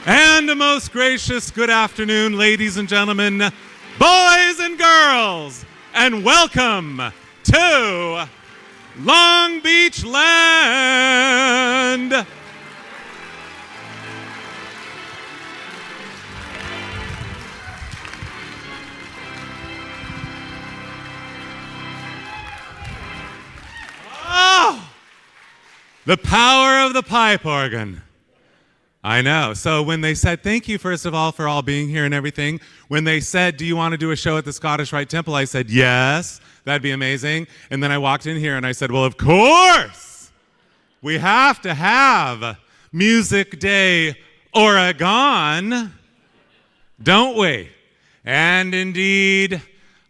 And a most gracious good afternoon, ladies and gentlemen, boys and girls, and welcome to Long Beach Land. Oh, the power of the pipe organ. I know. So when they said, thank you, first of all, for all being here and everything, when they said, do you want to do a show at the Scottish Rite Temple, I said, yes, that'd be amazing. And then I walked in here and I said, well, of course, we have to have Music Day Oregon, don't we? And indeed,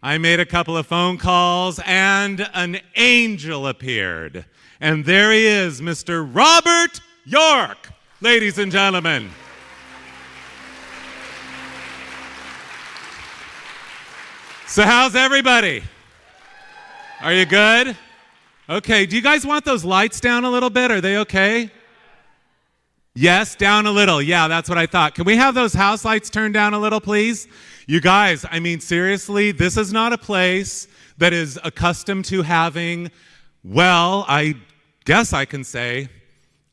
I made a couple of phone calls and an angel appeared. And there he is, Mr. Robert York. Ladies and gentlemen. So how's everybody? Are you good? Okay, do you guys want those lights down a little bit? Are they okay? Yes, down a little. Yeah, that's what I thought. Can we have those house lights turned down a little, please? You guys, I mean, seriously, this is not a place that is accustomed to having, well, I guess I can say,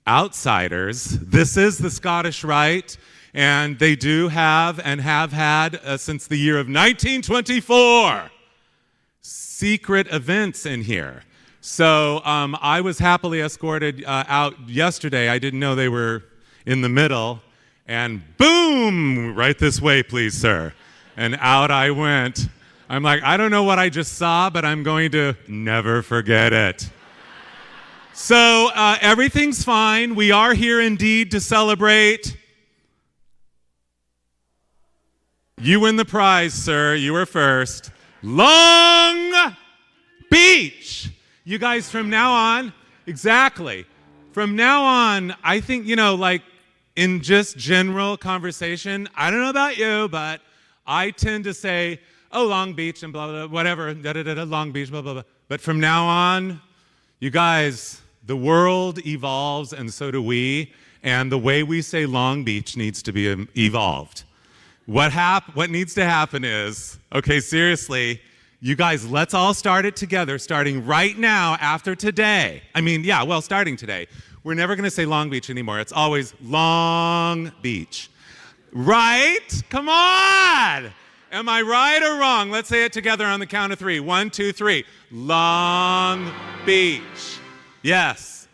outsiders. This is the Scottish Rite, and they do have and have had since the year of 1924 secret events in here. So I was happily escorted out yesterday. I didn't know they were in the middle, and boom, right this way, please, sir. And out I went. I'm like, I don't know what I just saw, but I'm going to never forget it. So everything's fine. We are here indeed to celebrate. You win the prize, sir. You were first. Long Beach. You guys, from now on, exactly. From now on, I think, like in just general conversation, I don't know about you, but I tend to say, oh, Long Beach and blah, blah, blah, whatever, da-da-da-da, Long Beach, blah, blah, blah. But from now on, you guys, the world evolves, and so do we, and the way we say Long Beach needs to be evolved. What needs to happen is, okay, seriously, you guys, let's all start it together, starting right now after today. Starting today. We're never going to say Long Beach anymore. It's always Long Beach. Right? Come on! Am I right or wrong? Let's say it together on the count of three. 1, 2, 3. Long Beach. Yes.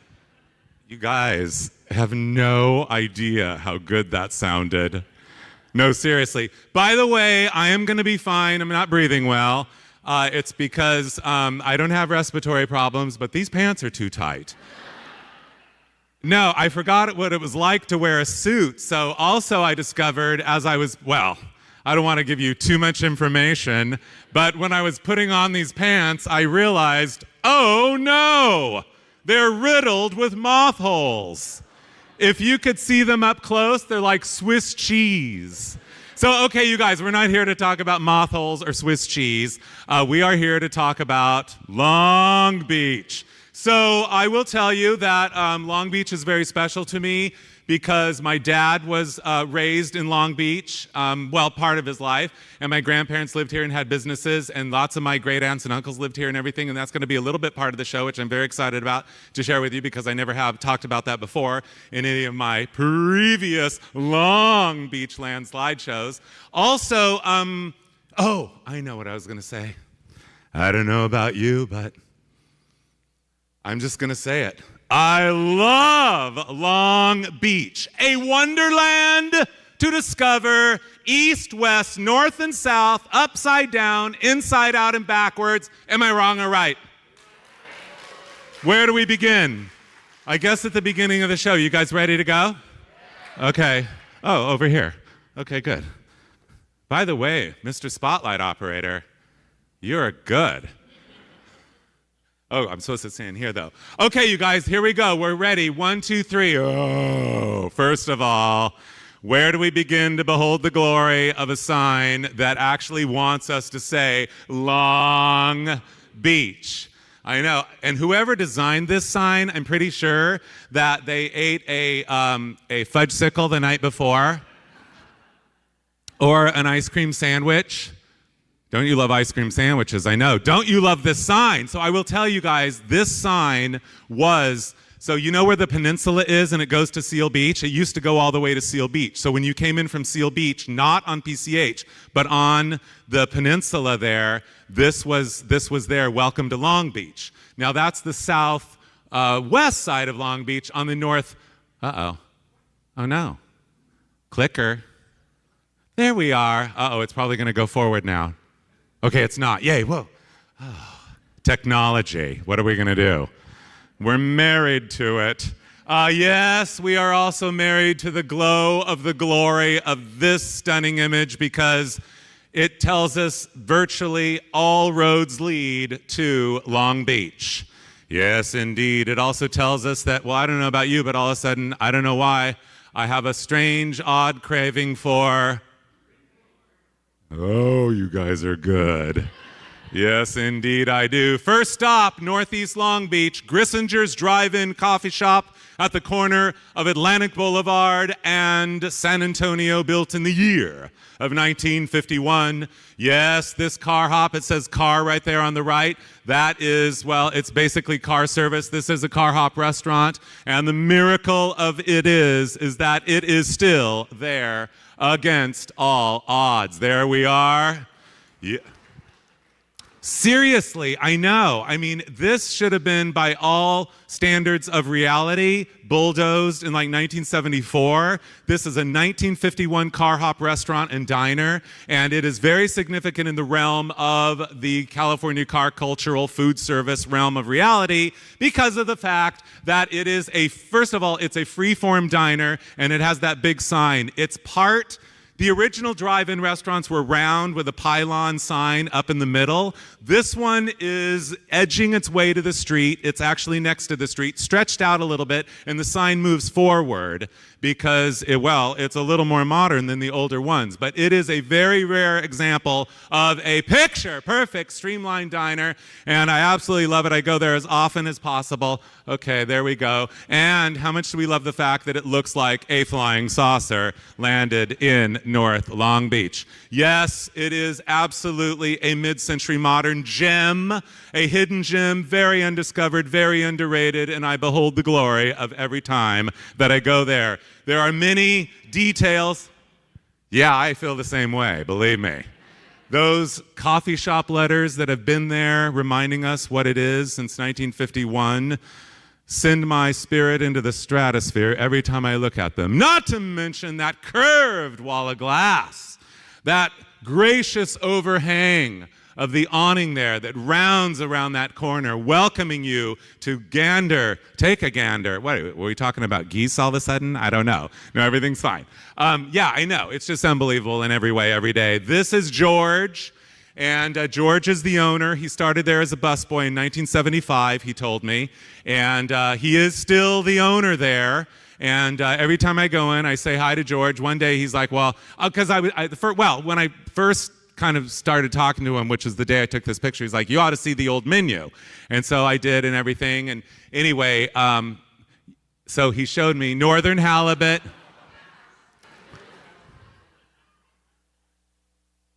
You guys have no idea how good that sounded. No, seriously. By the way, I am going to be fine. I'm not breathing well. It's because I don't have respiratory problems, but these pants are too tight. No, I forgot what it was like to wear a suit. So also I discovered as I was, I don't want to give you too much information, but when I was putting on these pants, I realized, oh no! They're riddled with moth holes. If you could see them up close, they're like Swiss cheese. So, okay, you guys, we're not here to talk about moth holes or Swiss cheese. We are here to talk about Long Beach. So I will tell you that Long Beach is very special to me because my dad was raised in Long Beach, part of his life, and my grandparents lived here and had businesses, and lots of my great aunts and uncles lived here and everything, and that's going to be a little bit part of the show, which I'm very excited about to share with you because I never have talked about that before in any of my previous Long Beach Land slideshows. Also, I know what I was going to say. I don't know about you, but I'm just going to say it. I love Long Beach, a wonderland to discover east, west, north, and south, upside down, inside out, and backwards. Am I wrong or right? Where do we begin? I guess at the beginning of the show. You guys ready to go? Okay. Oh, over here. Okay, good. By the way, Mr. Spotlight Operator, you're good. Oh, I'm supposed to stand here, though. Okay, you guys, here we go. We're ready. 1, 2, 3. Oh, first of all, where do we begin to behold the glory of a sign that actually wants us to say Long Beach? I know. And whoever designed this sign, I'm pretty sure that they ate a fudgesicle the night before. Or an ice cream sandwich. Don't you love ice cream sandwiches? I know. Don't you love this sign? So I will tell you guys, this sign was, so you know where the peninsula is and it goes to Seal Beach? It used to go all the way to Seal Beach. So when you came in from Seal Beach, not on PCH, but on the peninsula there, this was there, welcome to Long Beach. Now that's the south west side of Long Beach. On the north, oh no, clicker. There we are. It's probably gonna go forward now. Okay, it's not. Yay, whoa. Oh, technology. What are we going to do? We're married to it. Yes, we are also married to the glow of the glory of this stunning image because it tells us virtually all roads lead to Long Beach. Yes, indeed. It also tells us that, well, I don't know about you, but all of a sudden, I don't know why, I have a strange, odd craving for... Oh, you guys are good. Yes, indeed I do. First stop, Northeast Long Beach, Grissinger's Drive-In Coffee Shop at the corner of Atlantic Boulevard and San Antonio, built in the year of 1951. Yes, this car hop, it says car right there on the right. That is, well, it's basically car service. This is a car hop restaurant, and the miracle of it is that it is still there against all odds. There we are. Yeah. Seriously, I know. I mean, this should have been, by all standards of reality, bulldozed in like 1974. This is a 1951 car hop restaurant and diner, and it is very significant in the realm of the California car cultural food service realm of reality because of the fact that it is first of all, it's a free-form diner, and it has that big sign. It's part... The original drive-in restaurants were round with a pylon sign up in the middle. This one is edging its way to the street. It's actually next to the street, stretched out a little bit, and the sign moves forward because, it's a little more modern than the older ones. But it is a very rare example of a picture-perfect streamlined diner, and I absolutely love it. I go there as often as possible. Okay, there we go. And how much do we love the fact that it looks like a flying saucer landed in North Long Beach? Yes, it is absolutely a mid-century modern gem, a hidden gem, very undiscovered, very underrated, and I behold the glory of every time that I go there. There are many details. Yeah, I feel the same way, believe me. Those coffee shop letters that have been there reminding us what it is since 1951 send my spirit into the stratosphere every time I look at them. Not to mention that curved wall of glass, that gracious overhang of the awning there that rounds around that corner, welcoming you to take a gander. What, were we talking about geese all of a sudden? I don't know. No, everything's fine. Yeah, I know. It's just unbelievable in every way, every day. This is George, and George is the owner. He started there as a busboy in 1975, he told me, and he is still the owner there. And every time I go in, I say hi to George. One day he's like, well, because when I first kind of started talking to him, which is the day I took this picture, he's like, you ought to see the old menu. And so I did and everything. And anyway, so he showed me northern halibut,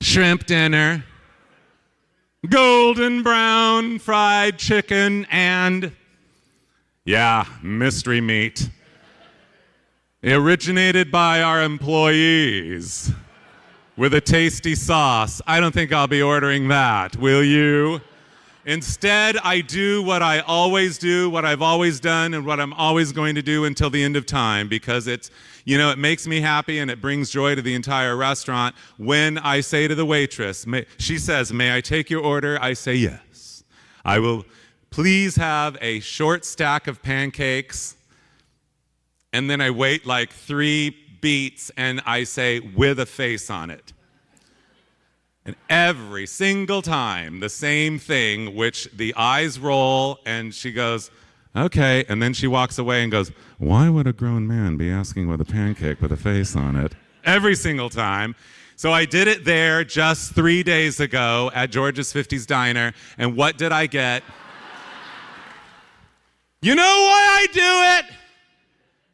shrimp dinner, golden brown fried chicken, and, mystery meat. Originated by our employees with a tasty sauce. I don't think I'll be ordering that, will you? Instead, I do what I always do, what I've always done, and what I'm always going to do until the end of time, because it makes me happy and it brings joy to the entire restaurant when I say to the waitress, she says, may I take your order? I say yes. I will please have a short stack of pancakes, and then I wait like 3 beats and I say, with a face on it. And every single time, the same thing, which the eyes roll and she goes, okay, and then she walks away and goes, why would a grown man be asking with a pancake with a face on it? Every single time. So I did it there just 3 days ago at George's 50s Diner, and what did I get? You know why I do it?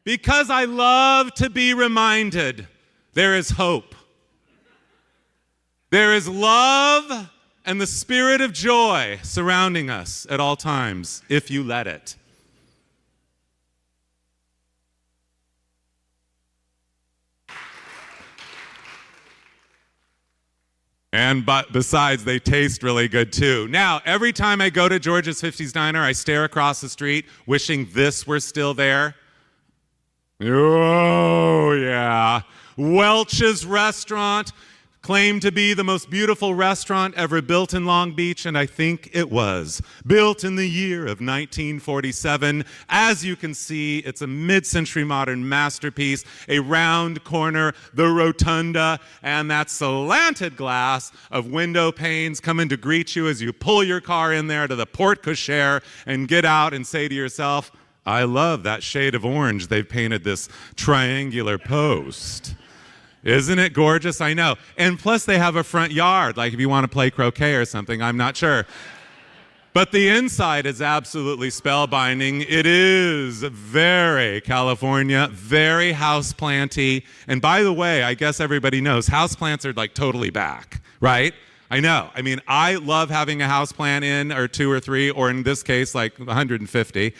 Because I love to be reminded there is hope. There is love and the spirit of joy surrounding us at all times, if you let it. And besides, they taste really good too. Now, every time I go to George's 50s Diner, I stare across the street, wishing this were still there. Oh, yeah. Welch's Restaurant, claimed to be the most beautiful restaurant ever built in Long Beach, and I think it was. Built in the year of 1947. As you can see, it's a mid-century modern masterpiece, a round corner, the rotunda, and that slanted glass of window panes coming to greet you as you pull your car in there to the porte cochere and get out and say to yourself, I love that shade of orange they've painted this triangular post. Isn't it gorgeous? I know. And plus they have a front yard, like if you want to play croquet or something, I'm not sure. But the inside is absolutely spellbinding. It is very California, very houseplanty. And by the way, I guess everybody knows, houseplants are like totally back, right? I know. I mean, I love having a houseplant in, or 2 or 3, or in this case, like 150.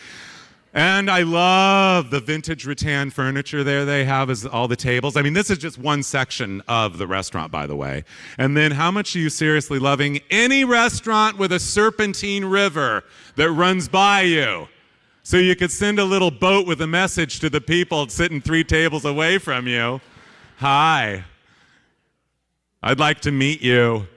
And I love the vintage rattan furniture there they have, as all the tables. I mean, this is just one section of the restaurant, by the way. And then how much are you seriously loving any restaurant with a serpentine river that runs by you? So you could send a little boat with a message to the people sitting 3 tables away from you. Hi, I'd like to meet you.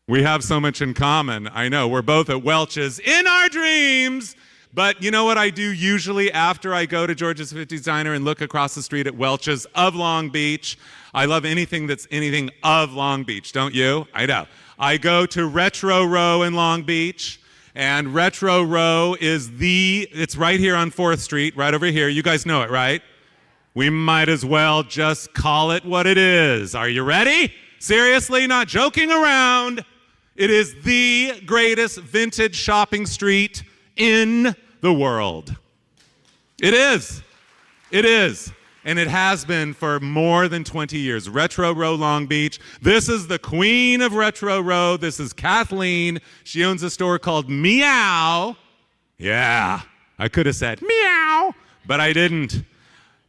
We have so much in common. I know, we're both at Welch's in our dreams. But you know what I do usually after I go to George's 50s Diner and look across the street at Welch's of Long Beach? I love anything that's anything of Long Beach, don't you? I know. I go to Retro Row in Long Beach, and Retro Row is it's right here on 4th Street, right over here. You guys know it, right? We might as well just call it what it is. Are you ready? Seriously, not joking around. It is the greatest vintage shopping street in the world. It is. It is. And it has been for more than 20 years. Retro Row, Long Beach. This is the queen of Retro Row. This is Kathleen. She owns a store called Meow. Yeah, I could have said meow, but I didn't.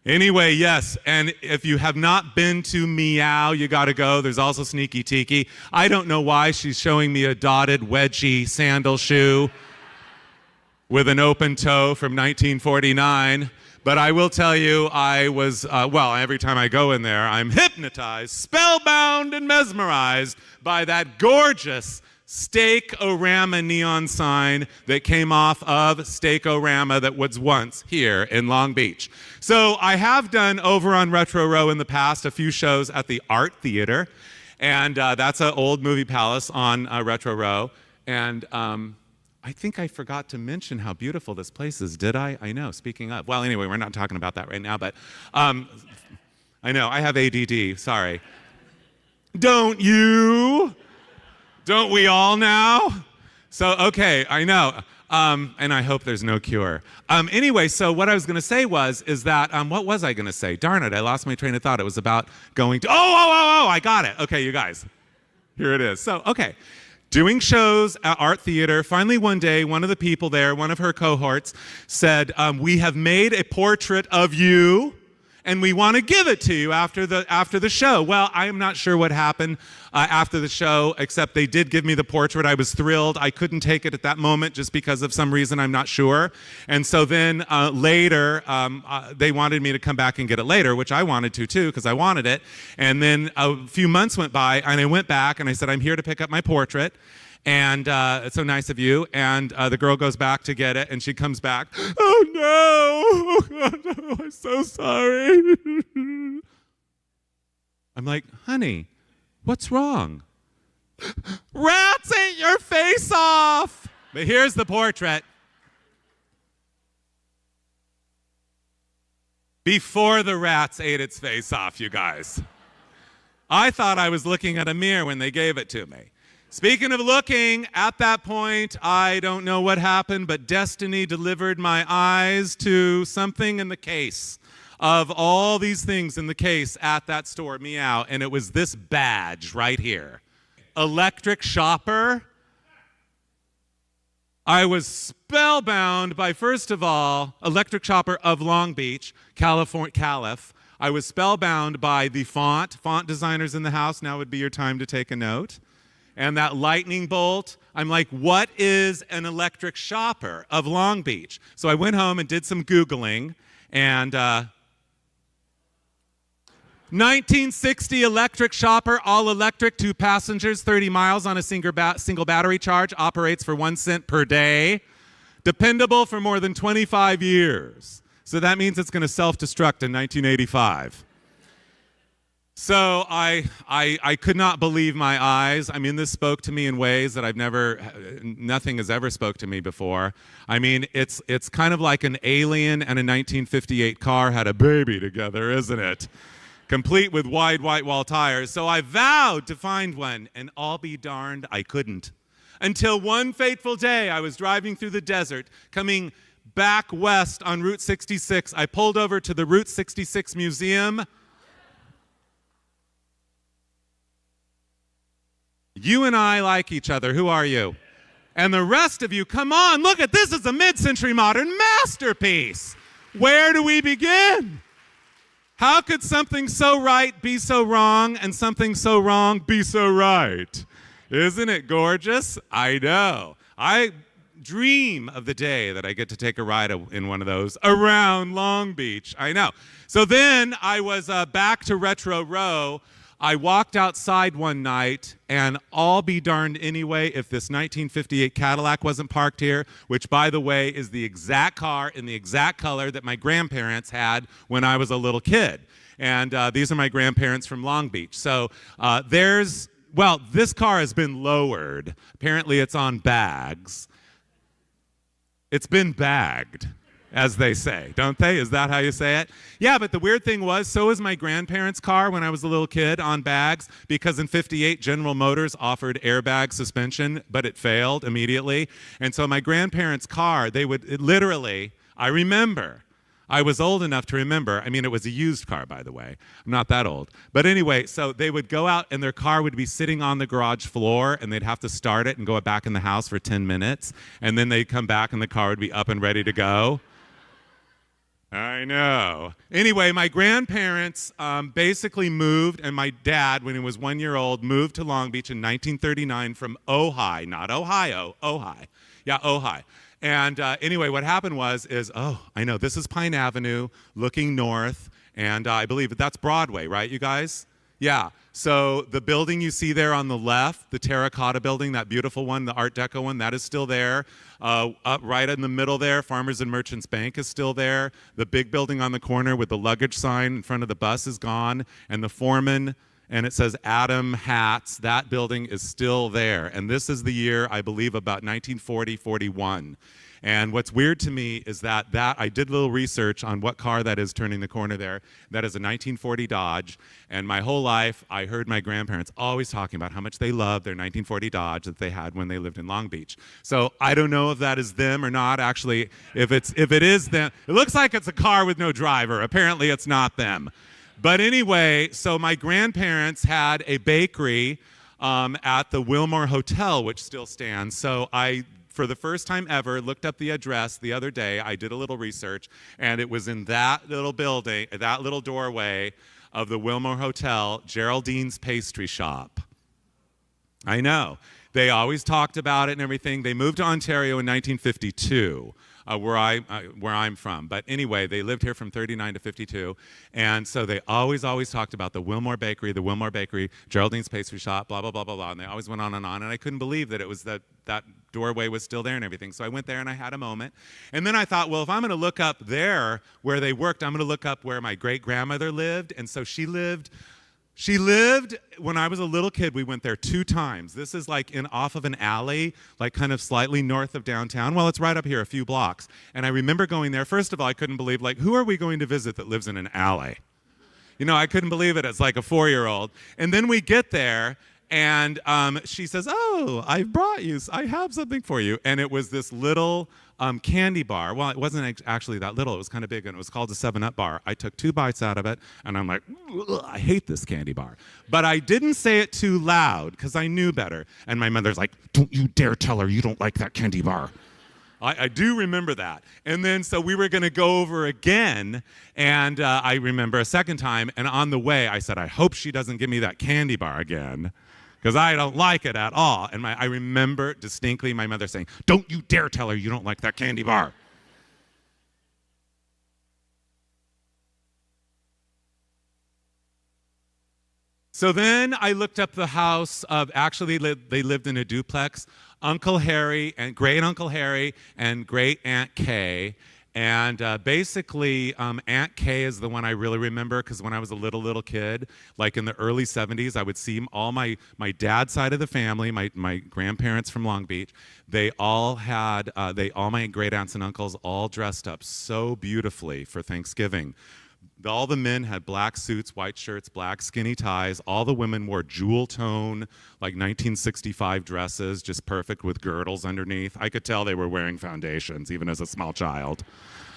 Anyway, yes, and if you have not been to Meow, you gotta go. There's also Sneaky Tiki. I don't know why she's showing me a dotted wedgie sandal shoe with an open toe from 1949. But I will tell you, I was, every time I go in there, I'm hypnotized, spellbound, and mesmerized by that gorgeous Steak-O-Rama neon sign that came off of Steak-O-Rama that was once here in Long Beach. So I have done over on Retro Row in the past a few shows at the Art Theater, and that's an old movie palace on Retro Row. And I think I forgot to mention how beautiful this place is, did I? I know, speaking of. Well, anyway, we're not talking about that right now, but I know, I have ADD, sorry. Don't you? Don't we all now? So, okay, I know. And I hope there's no cure. Anyway, so what I was going to say is that, what was I going to say? Darn it, I lost my train of thought. It was about going to, I got it. Okay, you guys, here it is. So, okay. Doing shows at Art Theater, finally one day, one of the people there, one of her cohorts, said, we have made a portrait of you, and we want to give it to you after the show. Well, I am not sure what happened after the show, except they did give me the portrait. I was thrilled. I couldn't take it at that moment just because of some reason I'm not sure. And so then later, they wanted me to come back and get it later, which I wanted to too, because I wanted it. And then a few months went by, and I went back, and I said, I'm here to pick up my portrait. And it's so nice of you. And the girl goes back to get it, and she comes back. Oh, no. Oh, God, no. I'm so sorry. I'm like, honey, what's wrong? Rats ate your face off. But here's the portrait. Before the rats ate its face off, you guys. I thought I was looking at a mirror when they gave it to me. Speaking of looking, at that point, I don't know what happened, but destiny delivered my eyes to something in the case of all these things in the case at that store, meow, and it was this badge right here. Electric shopper. I was spellbound by, first of all, electric shopper of Long Beach, California, Calif. I was spellbound by the font designers in the house. Now would be your time to take a note. And that lightning bolt. I'm like, what is an electric shopper of Long Beach? So I went home and did some Googling, and 1960 electric shopper, all electric, 2 passengers, 30 miles on a single battery charge, operates for 1 cent per day, dependable for more than 25 years. So that means it's going to self-destruct in 1985. So I could not believe my eyes. I mean, this spoke to me in ways that nothing has ever spoke to me before. I mean, it's kind of like an alien and a 1958 car had a baby together, isn't it? Complete with wide white wall tires. So I vowed to find one, and I'll be darned, I couldn't. Until one fateful day, I was driving through the desert, coming back west on Route 66. I pulled over to the Route 66 Museum. You and I like each other. Who are you? And the rest of you, come on, look at this. It's a mid-century modern masterpiece. Where do we begin? How could something so right be so wrong and something so wrong be so right? Isn't it gorgeous? I know. I dream of the day that I get to take a ride in one of those around Long Beach. I know. So then I was back to Retro Row. I walked outside one night, and I'll be darned anyway if this 1958 Cadillac wasn't parked here, which, by the way, is the exact car in the exact color that my grandparents had when I was a little kid. And these are my grandparents from Long Beach. So this car has been lowered. Apparently it's on bags. It's been bagged, as they say, don't they? Is that how you say it? Yeah, but the weird thing was, so was my grandparents' car when I was a little kid on bags, because in '58, General Motors offered airbag suspension, but it failed immediately. And so my grandparents' car, I remember, I was old enough to remember, I mean, it was a used car, by the way. I'm not that old. But anyway, so they would go out and their car would be sitting on the garage floor, and they'd have to start it and go back in the house for 10 minutes. And then they'd come back and the car would be up and ready to go. I know. Anyway, my grandparents basically moved, and my dad, when he was 1 year old, moved to Long Beach in 1939 from Ojai, not Ohio, Ojai. Yeah, Ojai. And anyway, what happened I know, this is Pine Avenue, looking north, and I believe that's Broadway, right, you guys? Yeah. So the building you see there on the left, the terracotta building, that beautiful one, the Art Deco one, that is still there. Up right in the middle there, Farmers and Merchants Bank is still there. The big building on the corner with the luggage sign in front of the bus is gone. And the Foreman, and it says Adam Hats, that building is still there. And this is the year, I believe, about 1940-41. And what's weird to me is that I did a little research on what car that is turning the corner there. That is a 1940 Dodge. And my whole life, I heard my grandparents always talking about how much they loved their 1940 Dodge that they had when they lived in Long Beach. So I don't know if that is them or not. Actually, if it is them, it looks like it's a car with no driver. Apparently, it's not them. But anyway, so my grandparents had a bakery at the Wilmore Hotel, which still stands. So I, for the first time ever, looked up the address the other day. I did a little research, and it was in that little building, that little doorway of the Wilmore Hotel, Geraldine's Pastry Shop. I know. They always talked about it and everything. They moved to Ontario in 1952. Where I'm from. But anyway, they lived here from 39 to 52. And so they always talked about the Wilmore Bakery, Geraldine's Pastry Shop, blah, blah, blah, blah, blah. And they always went on. And I couldn't believe that it was that doorway was still there and everything. So I went there and I had a moment. And then I thought, well, if I'm going to look up there where they worked, I'm going to look up where my great-grandmother lived. And so she lived, when I was a little kid, we went there 2 times. This is like off of an alley, like kind of slightly north of downtown. Well, it's right up here, a few blocks. And I remember going there. First of all, I couldn't believe, like, who are we going to visit that lives in an alley? You know, I couldn't believe it as like a 4-year-old. And then we get there, and she says, oh, I have something for you. And it was this little candy bar. Well, it wasn't actually that little. It was kind of big, and it was called a 7-Up bar. I took 2 bites out of it, and I'm like, I hate this candy bar. But I didn't say it too loud because I knew better. And my mother's like, don't you dare tell her you don't like that candy bar. I do remember that. And then so we were going to go over again, and I remember a second time, and on the way I said, I hope she doesn't give me that candy bar again, because I don't like it at all. And I remember distinctly my mother saying, don't you dare tell her you don't like that candy bar. So then I looked up the house of, actually they lived in a duplex, Uncle Harry and Great Uncle Harry and Great Aunt Kay. And basically, Aunt Kay is the one I really remember, because when I was a little kid, like in the early 70s, I would see all my dad's side of the family, my grandparents from Long Beach. They all had, all my great aunts and uncles all dressed up so beautifully for Thanksgiving. All the men had black suits, white shirts, black skinny ties. All the women wore jewel tone, like 1965 dresses, just perfect with girdles underneath. I could tell they were wearing foundations, even as a small child.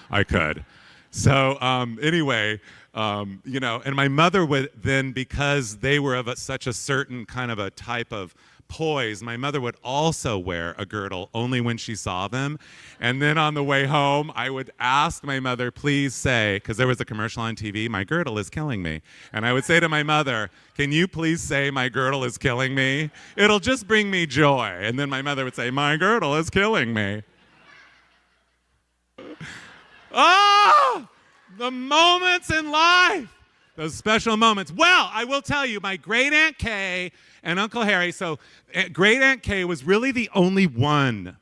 I could. So anyway, and my mother would then, because they were of such a certain kind of a type of poise, my mother would also wear a girdle only when she saw them. And then on the way home, I would ask my mother, please say, because there was a commercial on TV, my girdle is killing me. And I would say to my mother, can you please say my girdle is killing me? It'll just bring me joy. And then my mother would say, my girdle is killing me. Ah, the moments in life. Those special moments. Well, I will tell you, my great Aunt Kay and Uncle Harry, so great Aunt Kay was really the only one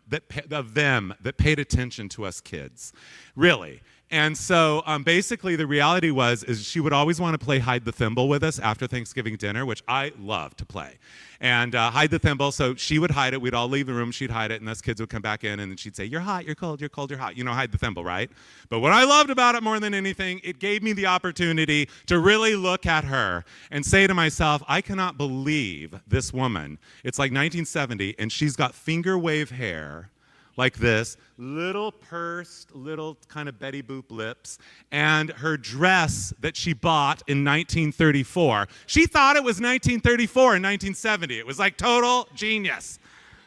of them that paid attention to us kids, really. And so basically the reality is she would always want to play hide the thimble with us after Thanksgiving dinner, which I love to play. And hide the thimble, so she would hide it. We'd all leave the room, she'd hide it, and us kids would come back in, and then she'd say, you're hot, you're cold, you're cold, you're hot. You know, hide the thimble, right? But what I loved about it more than anything, it gave me the opportunity to really look at her and say to myself, I cannot believe this woman. It's like 1970, and she's got finger wave hair, like this, little pursed, little kind of Betty Boop lips, and her dress that she bought in 1934. She thought it was 1934 and 1970. It was like total genius.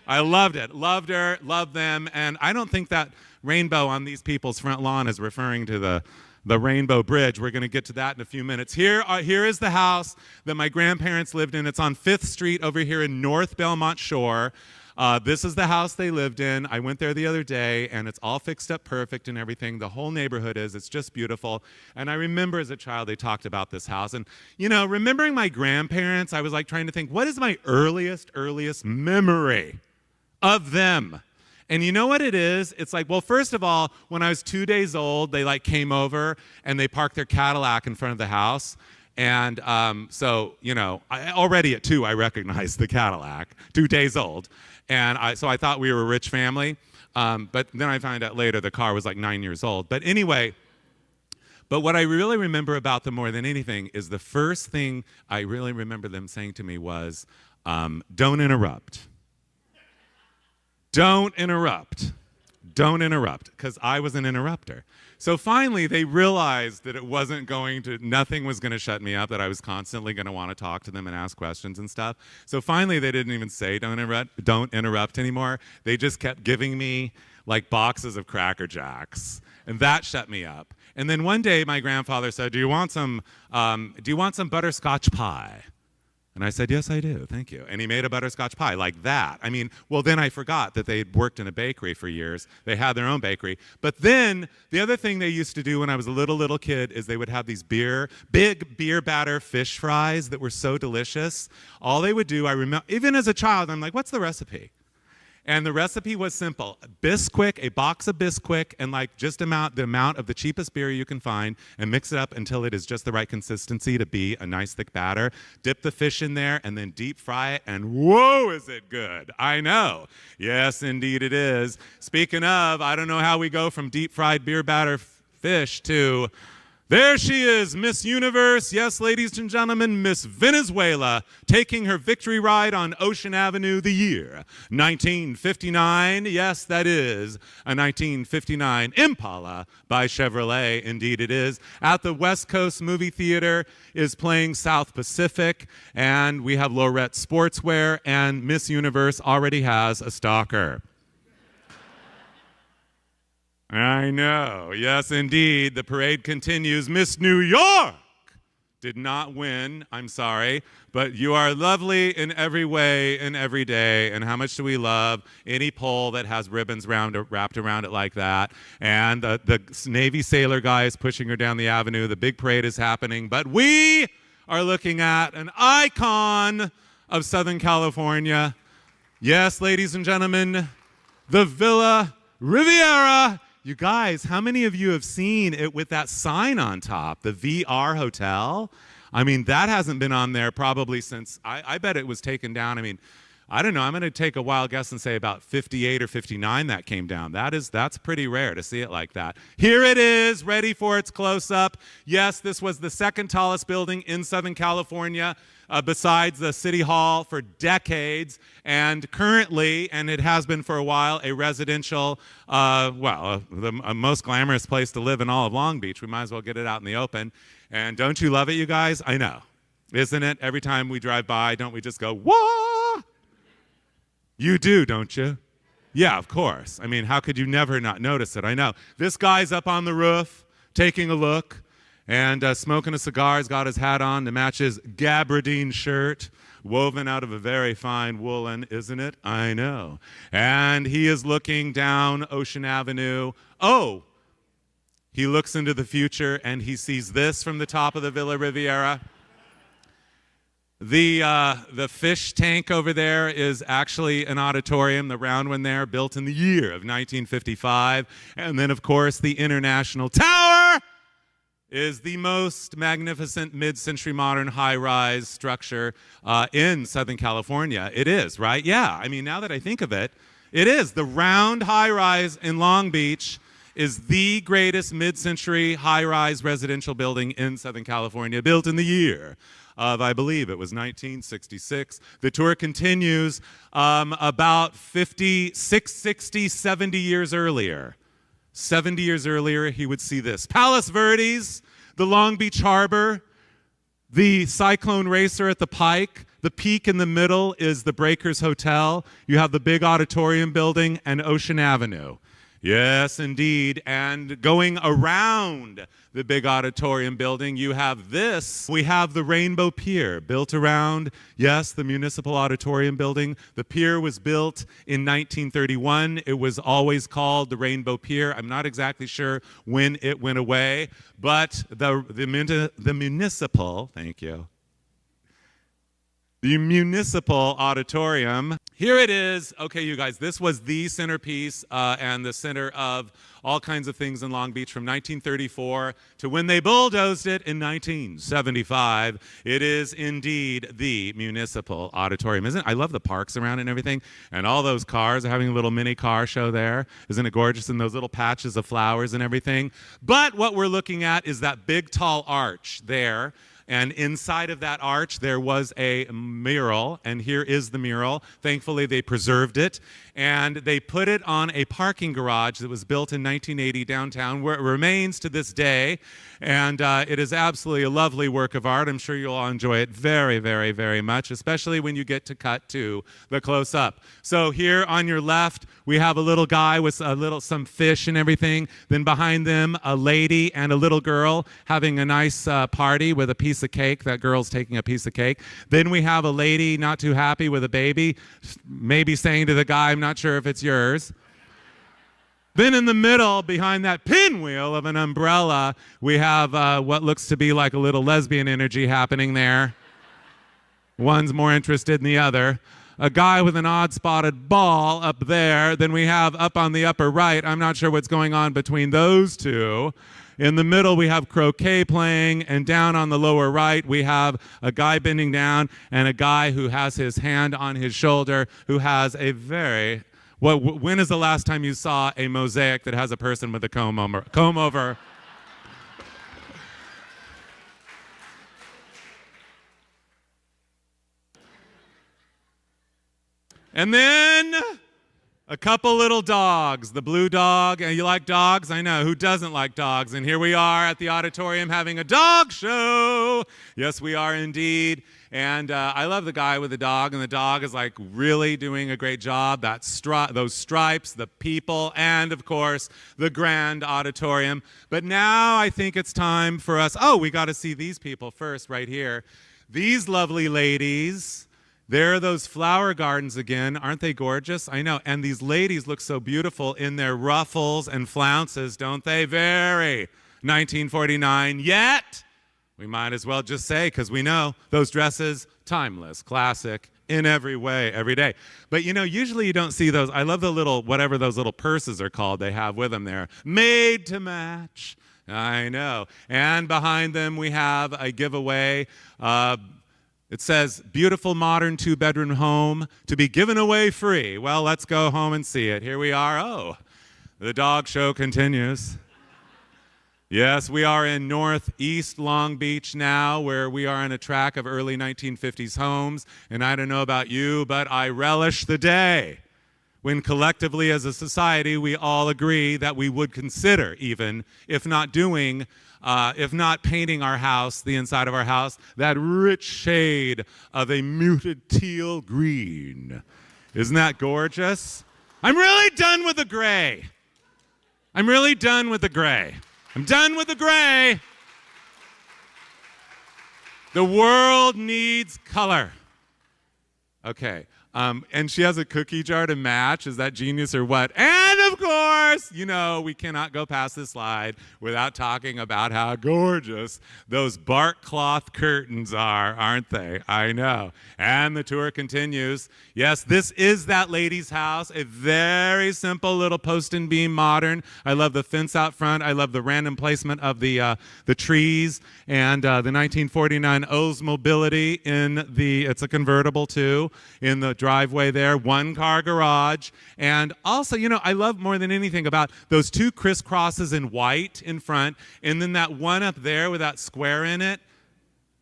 I loved it, loved her, loved them, and I don't think that rainbow on these people's front lawn is referring to the Rainbow Bridge. We're going to get to that in a few minutes. Here is the house that my grandparents lived in. It's on 5th Street over here in North Belmont Shore. This is the house they lived in. I went there the other day, and it's all fixed up perfect and everything. The whole neighborhood is. It's just beautiful. And I remember as a child they talked about this house. And, remembering my grandparents, I was like trying to think, what is my earliest memory of them? And you know what it is? It's like, well, first of all, when I was 2 days old, they came over and they parked their Cadillac in front of the house. And so, already at 2, I recognized the Cadillac, 2 days old. And so I thought we were a rich family. But then I found out later the car was like 9 years old. But anyway, what I really remember about them more than anything is the first thing I really remember them saying to me was, don't interrupt. Don't interrupt. Don't interrupt, because I was an interrupter. So finally, they realized that nothing was going to shut me up, that I was constantly going to want to talk to them and ask questions and stuff. So finally, they didn't even say don't interrupt anymore. They just kept giving me like boxes of Cracker Jacks, and that shut me up. And then one day, my grandfather said, do you want some butterscotch pie? And I said, yes, I do, thank you. And he made a butterscotch pie like that. Then I forgot that they had worked in a bakery for years. They had their own bakery. But then the other thing they used to do when I was a little kid is they would have these big beer batter fish fries that were so delicious. All they would do, I remember, even as a child, I'm like, what's the recipe? And the recipe was simple. Bisquick, a box of Bisquick, and the amount of the cheapest beer you can find, and mix it up until it is just the right consistency to be a nice thick batter. Dip the fish in there, and then deep fry it, and whoa, is it good. I know. Yes, indeed it is. Speaking of, I don't know how we go from deep fried beer batter fish to There she is, Miss Universe. Yes, ladies and gentlemen, Miss Venezuela, taking her victory ride on Ocean Avenue, the year 1959. Yes, that is a 1959 Impala by Chevrolet. Indeed it is. At the West Coast Movie Theater is playing South Pacific, and we have Lorette Sportswear, and Miss Universe already has a stalker. I know. Yes, indeed. The parade continues. Miss New York did not win. I'm sorry. But you are lovely in every way and every day. And how much do we love any pole that has ribbons wrapped around it like that? And the Navy sailor guy is pushing her down the avenue. The big parade is happening. But we are looking at an icon of Southern California. Yes, ladies and gentlemen, the Villa Riviera. You guys, how many of you have seen it with that sign on top, the VR Hotel? I mean, that hasn't been on there probably since, I bet it was taken down. I mean, I don't know. I'm going to take a wild guess and say about 58 or 59 that came down. That's pretty rare to see it like that. Here it is, ready for its close-up. Yes, this was the second tallest building in Southern California, besides the City Hall for decades, and currently, and it has been for a while, a residential, the most glamorous place to live in all of Long Beach. We might as well get it out in the open. And don't you love it, you guys? I know. Isn't it? Every time we drive by, don't we just go, whoa? You do, don't you? Yeah, of course. I mean, how could you never not notice it? I know. This guy's up on the roof, taking a look, and smoking a cigar. He's got his hat on to match his gabardine shirt, woven out of a very fine woolen, isn't it? I know. And he is looking down Ocean Avenue. Oh, he looks into the future, and he sees this from the top of the Villa Riviera. The fish tank over there is actually an auditorium, the round one there, built in the year of 1955. And then, of course, the International Tower is the most magnificent mid-century modern high-rise structure in Southern California. It is, right? Yeah. I mean, now that I think of it, it is. The round high-rise in Long Beach is the greatest mid-century high-rise residential building in Southern California, built in the year of, I believe it was 1966. The tour continues about 60, 70 years earlier. 70 years earlier, he would see this. Palos Verdes, the Long Beach Harbor, the Cyclone Racer at the Pike. The peak in the middle is the Breakers Hotel. You have the big auditorium building and Ocean Avenue. Yes, indeed. And going around the big auditorium building, you have this. We have the Rainbow Pier built around, yes, the Municipal Auditorium building. The pier was built in 1931. It was always called the Rainbow Pier. I'm not exactly sure when it went away, but the municipal, thank you. The Municipal Auditorium. Here it is. Okay, you guys, this was the centerpiece and the center of all kinds of things in Long Beach from 1934 to when they bulldozed it in 1975. It is indeed the Municipal Auditorium, isn't it? I love the parks around it and everything, and all those cars are having a little mini car show there. Isn't it gorgeous? And those little patches of flowers and everything. But what we're looking at is that big tall arch there. And inside of that arch, there was a mural, and here is the mural. Thankfully, they preserved it, and they put it on a parking garage that was built in 1980 downtown, where it remains to this day. And it is absolutely a lovely work of art. I'm sure you'll all enjoy it very, very, very much, especially when you get to cut to the close-up. So here on your left, we have a little guy with some fish and everything. Then behind them, a lady and a little girl having a nice party with a piece of cake. That girl's taking a piece of cake. Then we have a lady not too happy with a baby, maybe saying to the guy, I'm not sure if it's yours. Then in the middle, behind that pinwheel of an umbrella, we have what looks to be like a little lesbian energy happening there. One's more interested than the other. A guy with an odd spotted ball up there. Then we have up on the upper right, I'm not sure what's going on between those two. In the middle, we have croquet playing, and down on the lower right, we have a guy bending down and a guy who has his hand on his shoulder, who has a very... when is the last time you saw a mosaic that has a person with a comb over? And then a couple little dogs. The blue dog. You like dogs? I know. Who doesn't like dogs? And here we are at the auditorium having a dog show. Yes, we are indeed. And I love the guy with the dog, and the dog is like really doing a great job. Those stripes, the people, and of course, the grand auditorium. But now I think it's time for us. Oh, we got to see these people first right here. These lovely ladies. There are those flower gardens again. Aren't they gorgeous? I know. And these ladies look so beautiful in their ruffles and flounces, don't they? Very 1949. Yet, we might as well just say, because we know those dresses, timeless, classic, in every way, every day. But you know, usually you don't see those. I love the little, whatever those little purses are called they have with them there. Made to match. I know. And behind them we have a giveaway. It says, beautiful modern 2-bedroom home to be given away free. Well, let's go home and see it. Here we are. Oh, the dog show continues. Yes, we are in Northeast Long Beach now, where we are in a tract of early 1950s homes. And I don't know about you, but I relish the day when collectively as a society we all agree that we would consider even, if not painting our house, the inside of our house, that rich shade of a muted teal green. Isn't that gorgeous? I'm really done with the gray. I'm really done with the gray. I'm done with the gray. The world needs color. Okay. And she has a cookie jar to match. Is that genius or what? And of course, you know, we cannot go past this slide without talking about how gorgeous those bark cloth curtains are, aren't they? I know. And the tour continues. Yes, this is that lady's house, a very simple little post and beam modern. I love the fence out front. I love the random placement of the trees and the 1949 Oldsmobility it's a convertible too, in the driveway there, 1-car garage. And also, you know, I love more than anything about those 2 crisscrosses in white in front, and then that one up there with that square in it.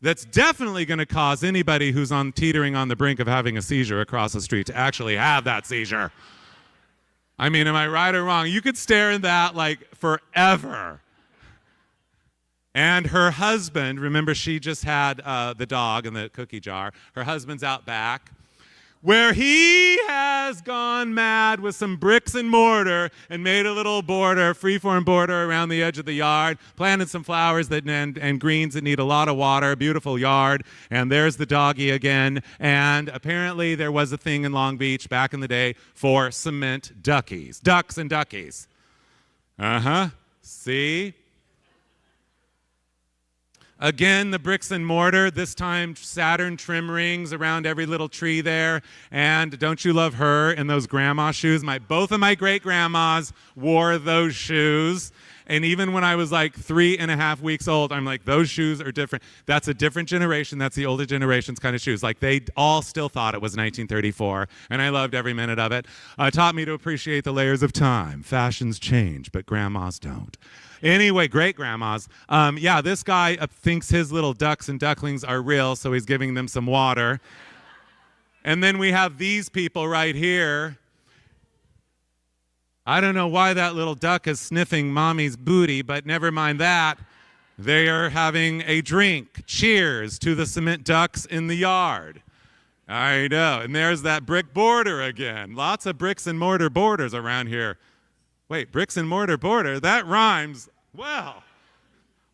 That's definitely going to cause anybody who's teetering on the brink of having a seizure across the street to actually have that seizure. I mean, am I right or wrong? You could stare at that like forever. And her husband, remember she just had the dog in the cookie jar. Her husband's out back, where he has gone mad with some bricks and mortar and made a little border, freeform border around the edge of the yard, planted some flowers and greens that need a lot of water, beautiful yard, and there's the doggy again. And apparently there was a thing in Long Beach back in the day for cement duckies, ducks and duckies. See? Again, the bricks and mortar, this time Saturn trim rings around every little tree there. And don't you love her in those grandma shoes? Both of my great-grandmas wore those shoes. And even when I was like 3.5 weeks old, I'm like, those shoes are different. That's a different generation. That's the older generation's kind of shoes. Like, they all still thought it was 1934, and I loved every minute of it. Taught me to appreciate the layers of time. Fashions change, but grandmas don't. Anyway, great grandmas. Yeah, this guy thinks his little ducks and ducklings are real, so he's giving them some water. And then we have these people right here. I don't know why that little duck is sniffing mommy's booty, but never mind that. They are having a drink. Cheers to the cement ducks in the yard. I know. And there's that brick border again. Lots of bricks and mortar borders around here. Wait, bricks and mortar border? That rhymes. Well,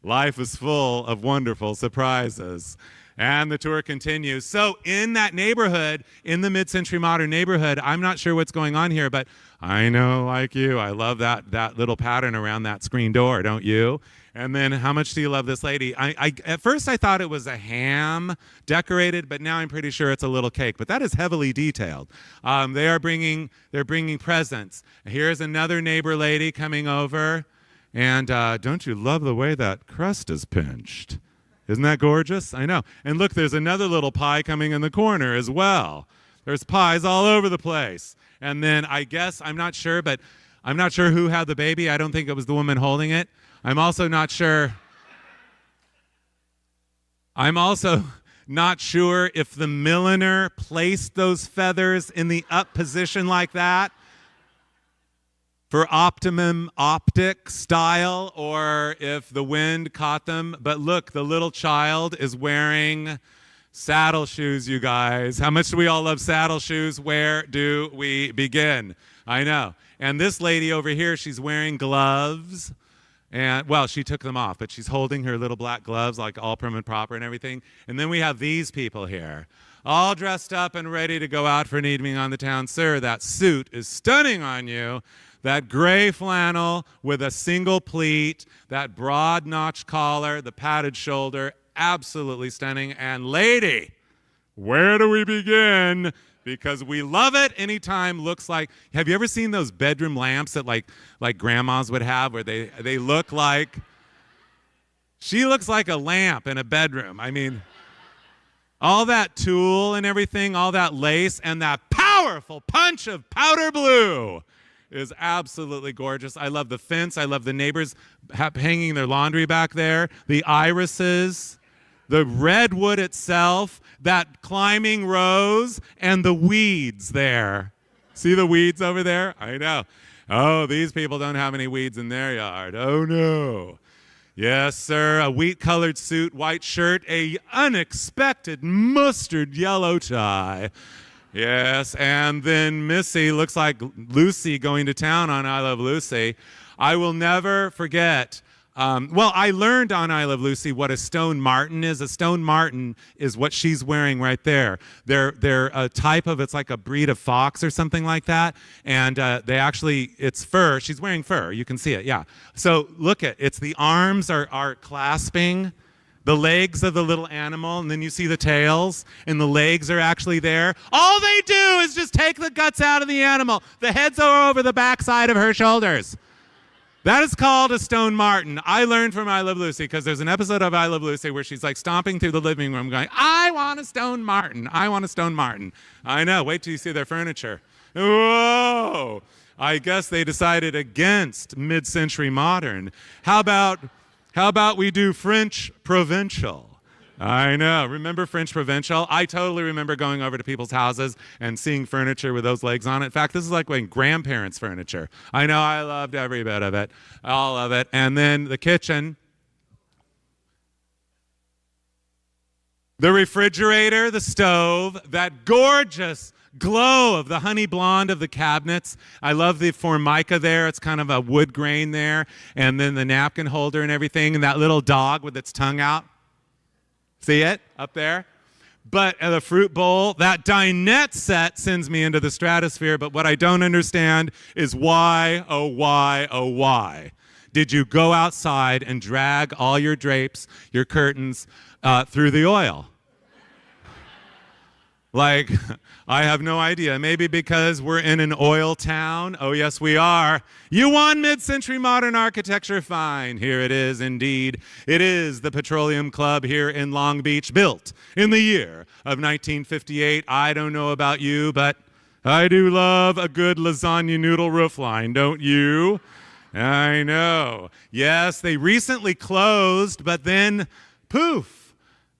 life is full of wonderful surprises. And the tour continues. So in that neighborhood, in the mid-century modern neighborhood, I'm not sure what's going on here, but I know, like you, I love that little pattern around that screen door, don't you? And then how much do you love this lady? At first I thought it was a ham decorated, but now I'm pretty sure it's a little cake. But that is heavily detailed. They're bringing presents. Here's another neighbor lady coming over. And don't you love the way that crust is pinched? Isn't that gorgeous? I know. And look, there's another little pie coming in the corner as well. There's pies all over the place. And then I guess, I'm not sure, but I'm not sure who had the baby. I don't think it was the woman holding it. I'm also not Not sure if the milliner placed those feathers in the up position like that for optimum optic style, or if the wind caught them. But look, the little child is wearing saddle shoes, you guys. How much do we all love saddle shoes? Where do we begin? I know. And this lady over here, she's wearing gloves. And, well, she took them off, but she's holding her little black gloves, like all prim and proper and everything. And then we have these people here, all dressed up and ready to go out for an evening on the town. Sir, that suit is stunning on you. That gray flannel with a single pleat, that broad notch collar, the padded shoulder, absolutely stunning. And lady, where do we begin? Because we love it anytime looks like, have you ever seen those bedroom lamps that like grandmas would have where they look like, she looks like a lamp in a bedroom. I mean, all that tulle and everything, all that lace, and that powerful punch of powder blue is absolutely gorgeous. I love the fence. I love the neighbors hanging their laundry back there, the irises, the redwood itself, that climbing rose, and the weeds there. See the weeds over there? I know. Oh, these people don't have any weeds in their yard. Oh, no. Yes, sir, a wheat-colored suit, white shirt, a unexpected mustard yellow tie. Yes, and then Missy looks like Lucy going to town on I Love Lucy. I will never forget. Well, I learned on I Love Lucy what a stone marten is. A stone marten is what she's wearing right there. They're a type of, it's like a breed of fox or something like that. And they actually, it's fur. She's wearing fur. You can see it, yeah. So look at, it's the arms are clasping the legs of the little animal, and then you see the tails, and the legs are actually there. All they do is just take the guts out of the animal. The heads are over the backside of her shoulders. That is called a stone marten. I learned from I Love Lucy, because there's an episode of I Love Lucy where she's like stomping through the living room going, I want a stone marten. I want a stone marten. I know. Wait till you see their furniture. Whoa. I guess they decided against mid-century modern. How about we do French Provincial? I know. Remember French Provincial? I totally remember going over to people's houses and seeing furniture with those legs on it. In fact, this is like when grandparents' furniture. I know. I loved every bit of it. All of it. And then the kitchen. The refrigerator, the stove, that gorgeous glow of the honey blonde of the cabinets. I love the formica there. It's kind of a wood grain there. And then the napkin holder and everything. And that little dog with its tongue out. See it up there? But the fruit bowl, that dinette set sends me into the stratosphere. But what I don't understand is why, oh why, oh why did you go outside and drag all your drapes, your curtains, through the oil? Like, I have no idea. Maybe because we're in an oil town. Oh, yes, we are. You want mid-century modern architecture? Fine. Here it is, indeed. It is the Petroleum Club here in Long Beach, built in the year of 1958. I don't know about you, but I do love a good lasagna noodle roofline, don't you? I know. Yes, they recently closed, but then, poof.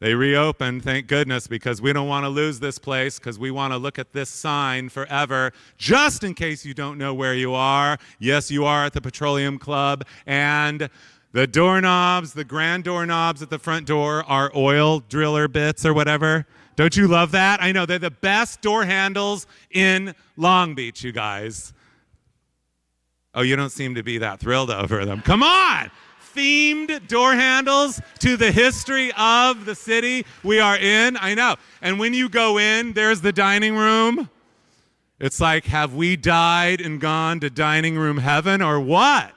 They reopened, thank goodness, because we don't want to lose this place, because we want to look at this sign forever. Just in case you don't know where you are, yes, you are at the Petroleum Club, and the doorknobs, the grand doorknobs at the front door are oil driller bits or whatever. Don't you love that? I know, they're the best door handles in Long Beach, you guys. Oh, you don't seem to be that thrilled over them. Come on! Themed door handles to the history of the city we are in. I know. And when you go in, there's the dining room. It's like, have we died and gone to dining room heaven or what?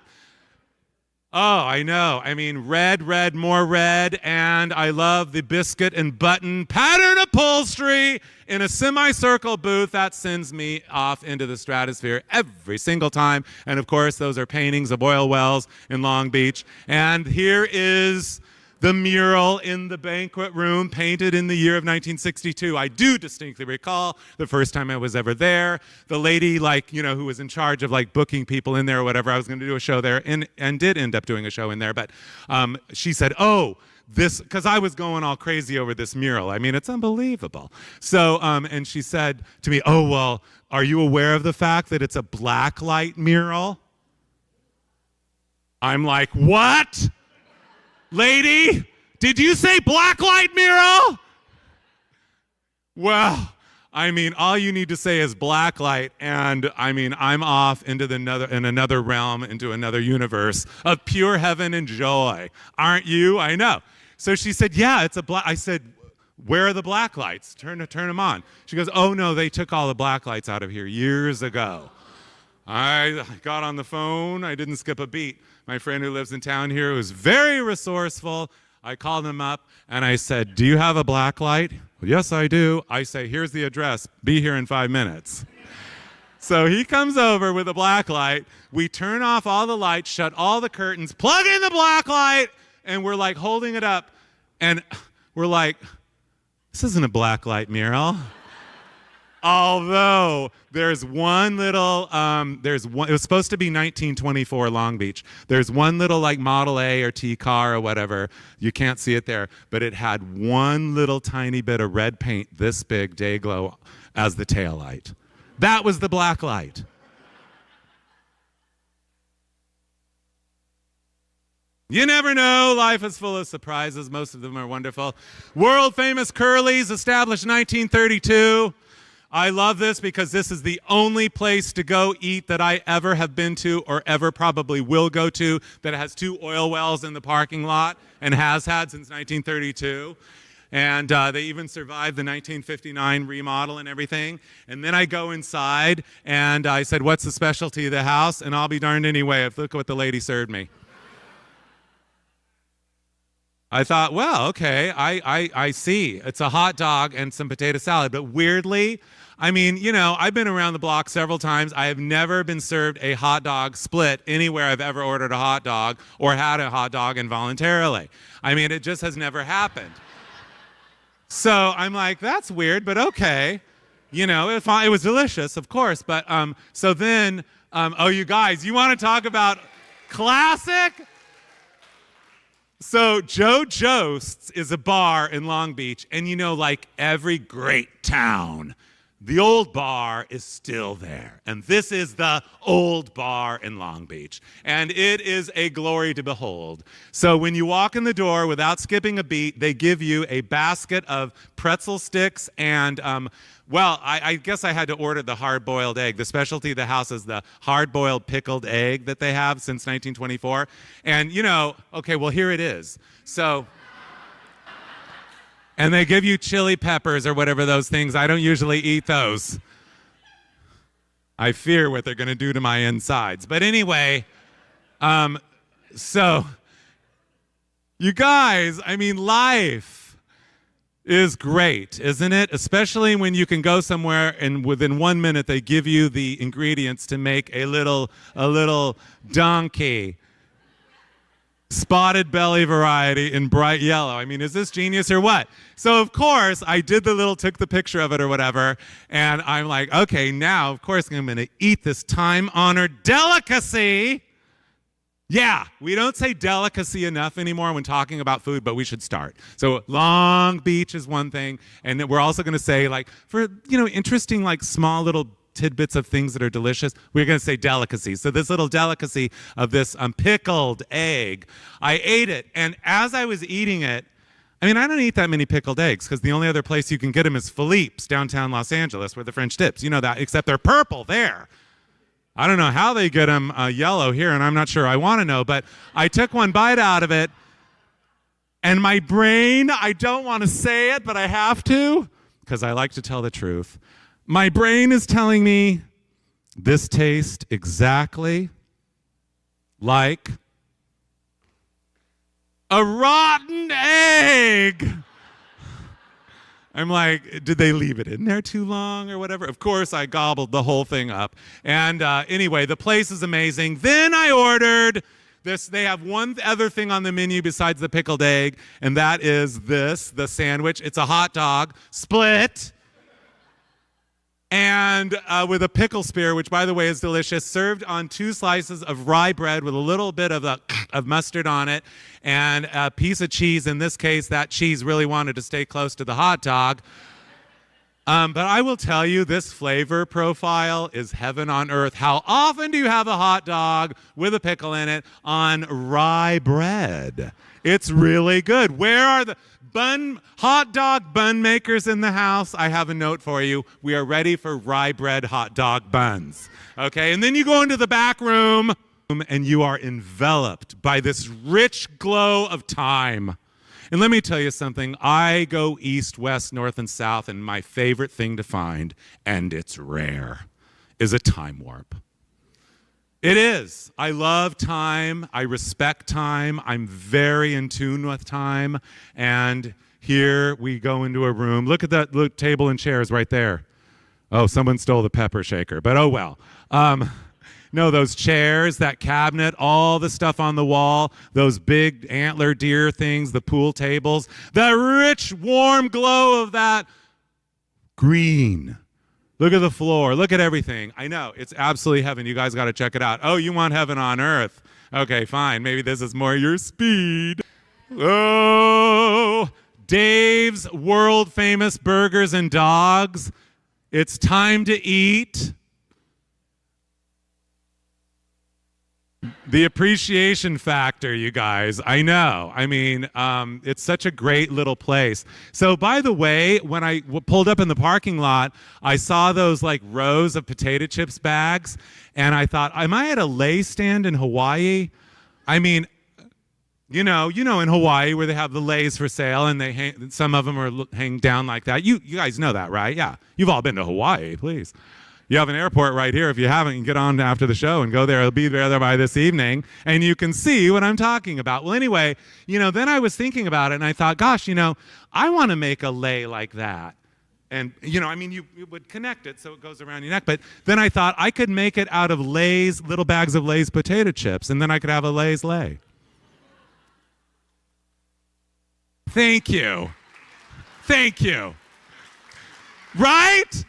Oh, I know. I mean, red, more red, and I love the biscuit and button pattern upholstery in a semicircle booth. That sends me off into the stratosphere every single time. And of course, those are paintings of oil wells in Long Beach. And here is the mural in the banquet room, painted in the year of 1962. I do distinctly recall the first time I was ever there. The lady, who was in charge of booking people in there or whatever. I was going to do a show there and did end up doing a show in there. But she said, oh, this, because I was going all crazy over this mural. I mean, it's unbelievable. So, and she said to me, oh, well, are you aware of the fact that it's a blacklight mural? I'm like, what? Lady, did you say blacklight mural? Well, I mean, all you need to say is blacklight, and I mean, I'm off into another realm, into another universe of pure heaven and joy. Aren't you? I know. So she said, yeah, it's a black. I said, where are the black lights? Turn them on. She goes, oh no, they took all the black lights out of here years ago. I got on the phone. I didn't skip a beat. My friend who lives in town here was very resourceful. I called him up and I said, do you have a black light? Well, yes, I do. I say, here's the address. Be here in 5 minutes. So he comes over with a black light. We turn off all the lights, shut all the curtains, plug in the black light, and we're like holding it up. And we're like, this isn't a black light mural. Although there's one little, it was supposed to be 1924 Long Beach. There's one little like Model A or T car or whatever. You can't see it there, but it had one little tiny bit of red paint this big, day glow, as the taillight. That was the black light. You never know. Life is full of surprises. Most of them are wonderful. World famous Curly's, established 1932. I love this because this is the only place to go eat that I ever have been to or ever probably will go to that has 2 oil wells in the parking lot and has had since 1932. And they even survived the 1959 remodel and everything. And then I go inside and I said, what's the specialty of the house? And I'll be darned anyway, look what the lady served me. I thought, well, okay, I see. It's a hot dog and some potato salad. But weirdly, I mean, you know, I've been around the block several times. I have never been served a hot dog split anywhere I've ever ordered a hot dog or had a hot dog involuntarily. I mean, it just has never happened. So I'm like, that's weird, but okay. You know, it was delicious, of course. But so then, oh, you guys, you want to talk about classic? So Jost's is a bar in Long Beach, and you know, like every great town, the old bar is still there. And this is the old bar in Long Beach. And it is a glory to behold. So when you walk in the door without skipping a beat, they give you a basket of pretzel sticks and, well, I guess I had to order the hard-boiled egg. The specialty of the house is the hard-boiled pickled egg that they have since 1924. And, you know, okay, well, here it is. So... and they give you chili peppers or whatever those things. I don't usually eat those. I fear what they're going to do to my insides. But anyway, so you guys, I mean, life is great, isn't it? Especially when you can go somewhere and within 1 minute they give you the ingredients to make a little donkey. Spotted belly variety in bright yellow. I mean, is this genius or what? So, of course, I took the picture of it or whatever, and I'm like, okay, now, of course, I'm going to eat this time-honored delicacy. Yeah, we don't say delicacy enough anymore when talking about food, but we should start. So Long Beach is one thing, and then we're also going to say, like, for, you know, interesting, like, small little tidbits of things that are delicious, we're going to say delicacies. So this little delicacy of this pickled egg, I ate it, and as I was eating it, I mean, I don't eat that many pickled eggs because the only other place you can get them is Philippe's, downtown Los Angeles, where the French dips. You know that, except they're purple there. I don't know how they get them yellow here, and I'm not sure I want to know, but I took one bite out of it, and my brain, I don't want to say it, but I have to, because I like to tell the truth. My brain is telling me this tastes exactly like a rotten egg. I'm like, did they leave it in there too long or whatever? Of course, I gobbled the whole thing up. And anyway, the place is amazing. Then I ordered this. They have one other thing on the menu besides the pickled egg, and that is this, the sandwich. It's a hot dog split. and with a pickle spear, which, by the way, is delicious, served on 2 slices of rye bread with a little bit of mustard on it, and a piece of cheese. In this case, that cheese really wanted to stay close to the hot dog. But I will tell you, this flavor profile is heaven on earth. How often do you have a hot dog with a pickle in it on rye bread? It's really good. Where are the hot dog bun makers in the house? I have a note for you. We are ready for rye bread hot dog buns. Okay, and then you go into the back room and you are enveloped by this rich glow of time. And let me tell you something. I go east, west, north, and south, and my favorite thing to find, and it's rare, is a time warp. It is. I love time. I respect time. I'm very in tune with time. And here we go into a room. Look at that table and chairs right there. Oh, someone stole the pepper shaker, but oh well. No, those chairs, that cabinet, all the stuff on the wall, those big antler deer things, the pool tables, the rich, warm glow of that green. Look at the floor. Look at everything. I know. It's absolutely heaven. You guys got to check it out. Oh, you want heaven on earth. Okay, fine. Maybe this is more your speed. Oh, Dave's world-famous burgers and dogs. It's time to eat. The appreciation factor, you guys. I know. I mean, it's such a great little place. So, by the way, when I pulled up in the parking lot, I saw those like rows of potato chips bags, and I thought, am I at a lay stand in Hawaii? I mean, you know, in Hawaii where they have the lays for sale, and some of them are hang down like that. You guys know that, right? Yeah. You've all been to Hawaii, please. You have an airport right here. If you haven't, you can get on after the show and go there. It'll be there by this evening, and you can see what I'm talking about. Well, anyway, then I was thinking about it, and I thought, gosh, I want to make a lei like that. And, you would connect it so it goes around your neck. But then I thought I could make it out of Lay's, little bags of Lay's potato chips, and then I could have a Lay's lei. Thank you. Thank you. Right?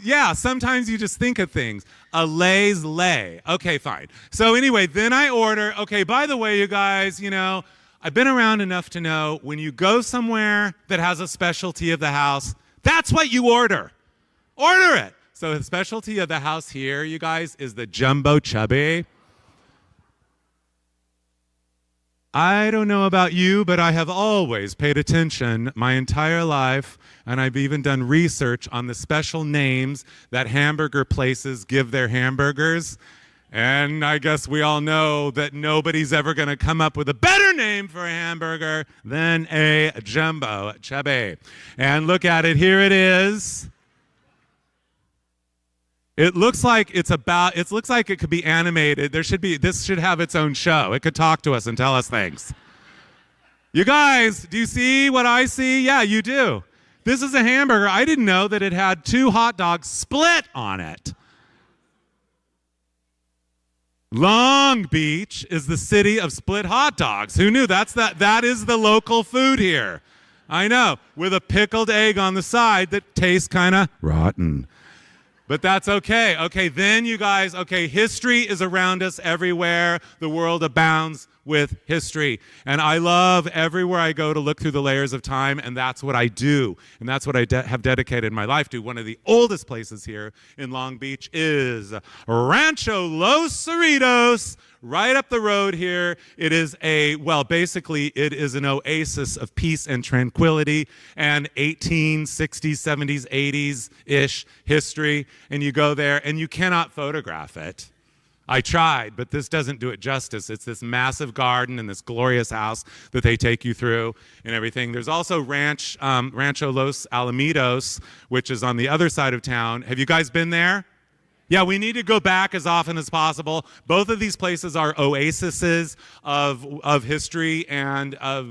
Yeah, sometimes you just think of things. A Lay's lei. Okay, fine. So anyway, then I order, okay, by the way, you guys, I've been around enough to know when you go somewhere that has a specialty of the house, that's what you order. Order it. So the specialty of the house here, you guys, is the jumbo chubby. I don't know about you, but I have always paid attention my entire life, and I've even done research on the special names that hamburger places give their hamburgers. And I guess we all know that nobody's ever going to come up with a better name for a hamburger than a jumbo chubby. And look at it. Here it is. It looks like it could be animated. This should have its own show. It could talk to us and tell us things. You guys, do you see what I see? Yeah, you do. This is a hamburger. I didn't know that it had 2 hot dogs split on it. Long Beach is the city of split hot dogs. Who knew? That is the local food here. I know, with a pickled egg on the side that tastes kind of rotten. But that's okay. Okay, then you guys, history is around us everywhere. The world abounds with history. And I love everywhere I go to look through the layers of time, and that's what I do. And that's what I have dedicated my life to. One of the oldest places here in Long Beach is Rancho Los Cerritos, right up the road here. It is basically it is an oasis of peace and tranquility and 1860s, 70s, 80s-ish history. And you go there and you cannot photograph it. I tried, but this doesn't do it justice. It's this massive garden and this glorious house that they take you through and everything. There's also Rancho Los Alamitos, which is on the other side of town. Have you guys been there? Yeah, we need to go back as often as possible. Both of these places are oases of history and of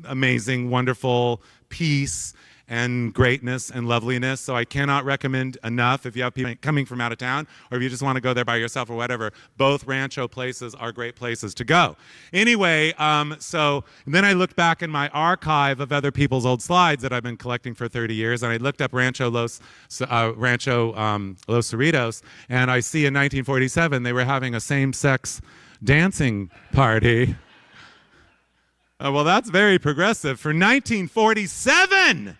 amazing, wonderful peace and greatness and loveliness. So I cannot recommend enough if you have people coming from out of town or if you just want to go there by yourself or whatever. Both Rancho places are great places to go. Anyway, so then I looked back in my archive of other people's old slides that I've been collecting for 30 years, and I looked up Rancho Los Cerritos, and I see in 1947 they were having a same-sex dancing party. Well, that's very progressive for 1947.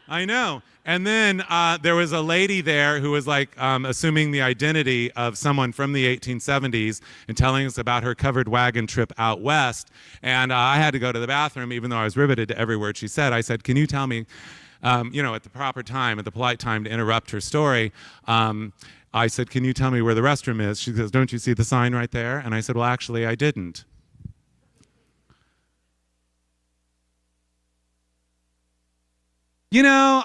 I know. And then there was a lady there who was like assuming the identity of someone from the 1870s and telling us about her covered wagon trip out west. And I had to go to the bathroom, even though I was riveted to every word she said. I said, can you tell me, at the proper time, at the polite time to interrupt her story, I said, can you tell me where the restroom is? She says, don't you see the sign right there? And I said, well, actually, I didn't. You know,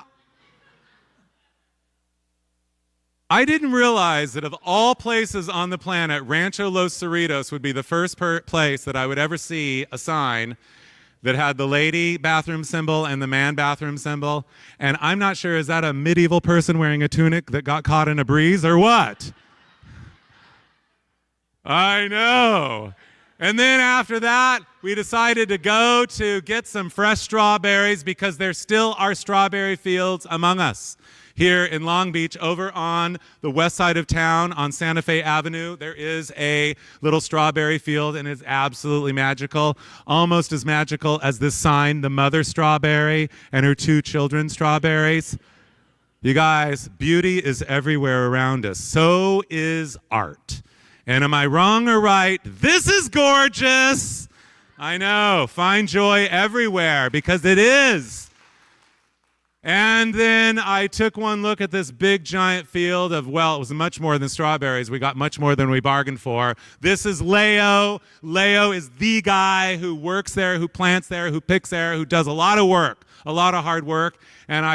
I didn't realize that of all places on the planet, Rancho Los Cerritos would be the first place that I would ever see a sign that had the lady bathroom symbol and the man bathroom symbol. And I'm not sure, is that a medieval person wearing a tunic that got caught in a breeze or what? I know. And then after that, we decided to go to get some fresh strawberries because there still are strawberry fields among us. Here in Long Beach, over on the west side of town on Santa Fe Avenue, there is a little strawberry field, and it's absolutely magical, almost as magical as this sign, the mother strawberry and her two children strawberries. You guys, beauty is everywhere around us. So is art. And am I wrong or right? This is gorgeous. I know. Find joy everywhere because it is. And then I took one look at this big giant field of, well, it was much more than strawberries. We got much more than we bargained for. This is Leo. Leo is the guy who works there, who plants there, who picks there, who does a lot of work, a lot of hard work. And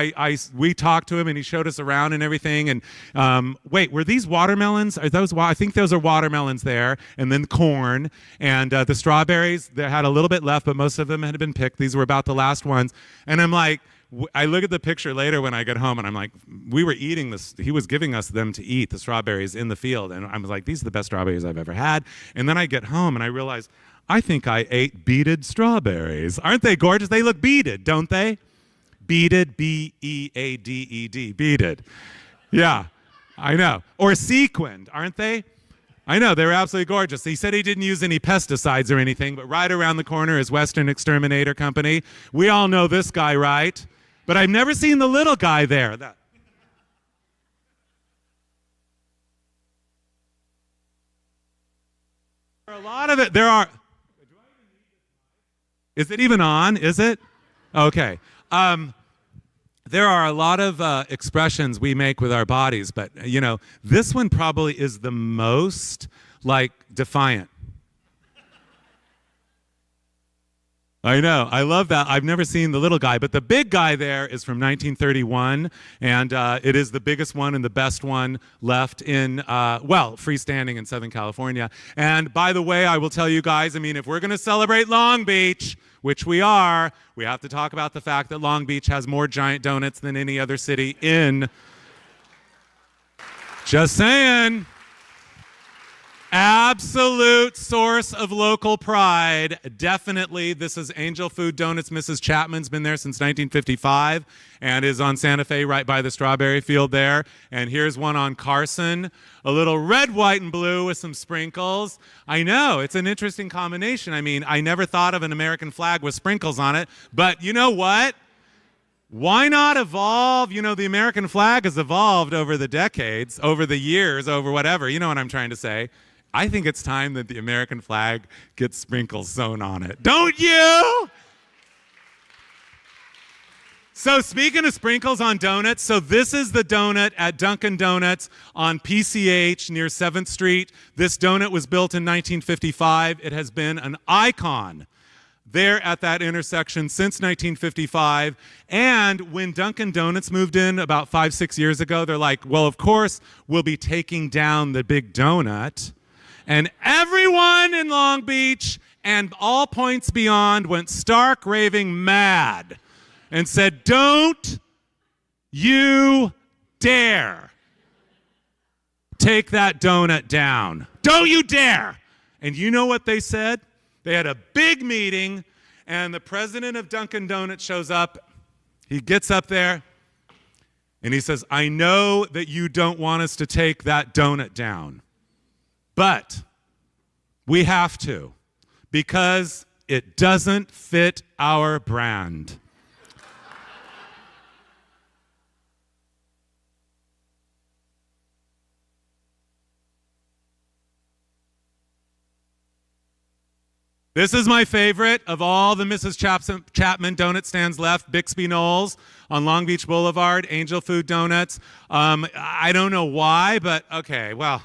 we talked to him, and he showed us around and everything. And wait, were these watermelons? Are those? I think those are watermelons there. And then corn and the strawberries. They had a little bit left, but most of them had been picked. These were about the last ones. And I'm like, I look at the picture later when I get home, and I'm like, we were eating this. He was giving us them to eat, the strawberries in the field. And I was like, these are the best strawberries I've ever had. And then I get home, and I realize, I think I ate beaded strawberries. Aren't they gorgeous? They look beaded, don't they? Beaded, B-E-A-D-E-D, beaded. Yeah, I know. Or sequined, aren't they? I know, they were absolutely gorgeous. He said he didn't use any pesticides or anything, but right around the corner is Western Exterminator Company. We all know this guy, right? But I've never seen the little guy there. There are a lot of it. There are. Is it even on? Is it? Okay. There are a lot of expressions we make with our bodies, but, this one probably is the most, defiant. I know. I love that. I've never seen the little guy, but the big guy there is from 1931, and it is the biggest one and the best one left in, freestanding in Southern California. And by the way, I will tell you guys, if we're going to celebrate Long Beach, which we are, we have to talk about the fact that Long Beach has more giant donuts than any other city in. Just saying. Absolute source of local pride. Definitely, this is Angel Food Donuts. Mrs. Chapman's been there since 1955 and is on Santa Fe right by the strawberry field there. And here's one on Carson, a little red, white, and blue with some sprinkles. I know, it's an interesting combination. I never thought of an American flag with sprinkles on it, but you know what? Why not evolve? The American flag has evolved over the decades, over the years, over whatever. You know what I'm trying to say. I think it's time that the American flag gets sprinkles sewn on it. Don't you? So speaking of sprinkles on donuts, so this is the donut at Dunkin' Donuts on PCH near 7th Street. This donut was built in 1955. It has been an icon there at that intersection since 1955. And when Dunkin' Donuts moved in about 5-6 years ago, they're like, well, of course, we'll be taking down the big donut. And everyone in Long Beach and all points beyond went stark raving mad and said, don't you dare take that donut down. Don't you dare. And you know what they said? They had a big meeting, and the president of Dunkin' Donuts shows up. He gets up there, and he says, I know that you don't want us to take that donut down, but we have to because it doesn't fit our brand. This is my favorite of all the Mrs. Chapman donut stands left. Bixby Knowles on Long Beach Boulevard, Angel Food Donuts. I don't know why, but okay, well,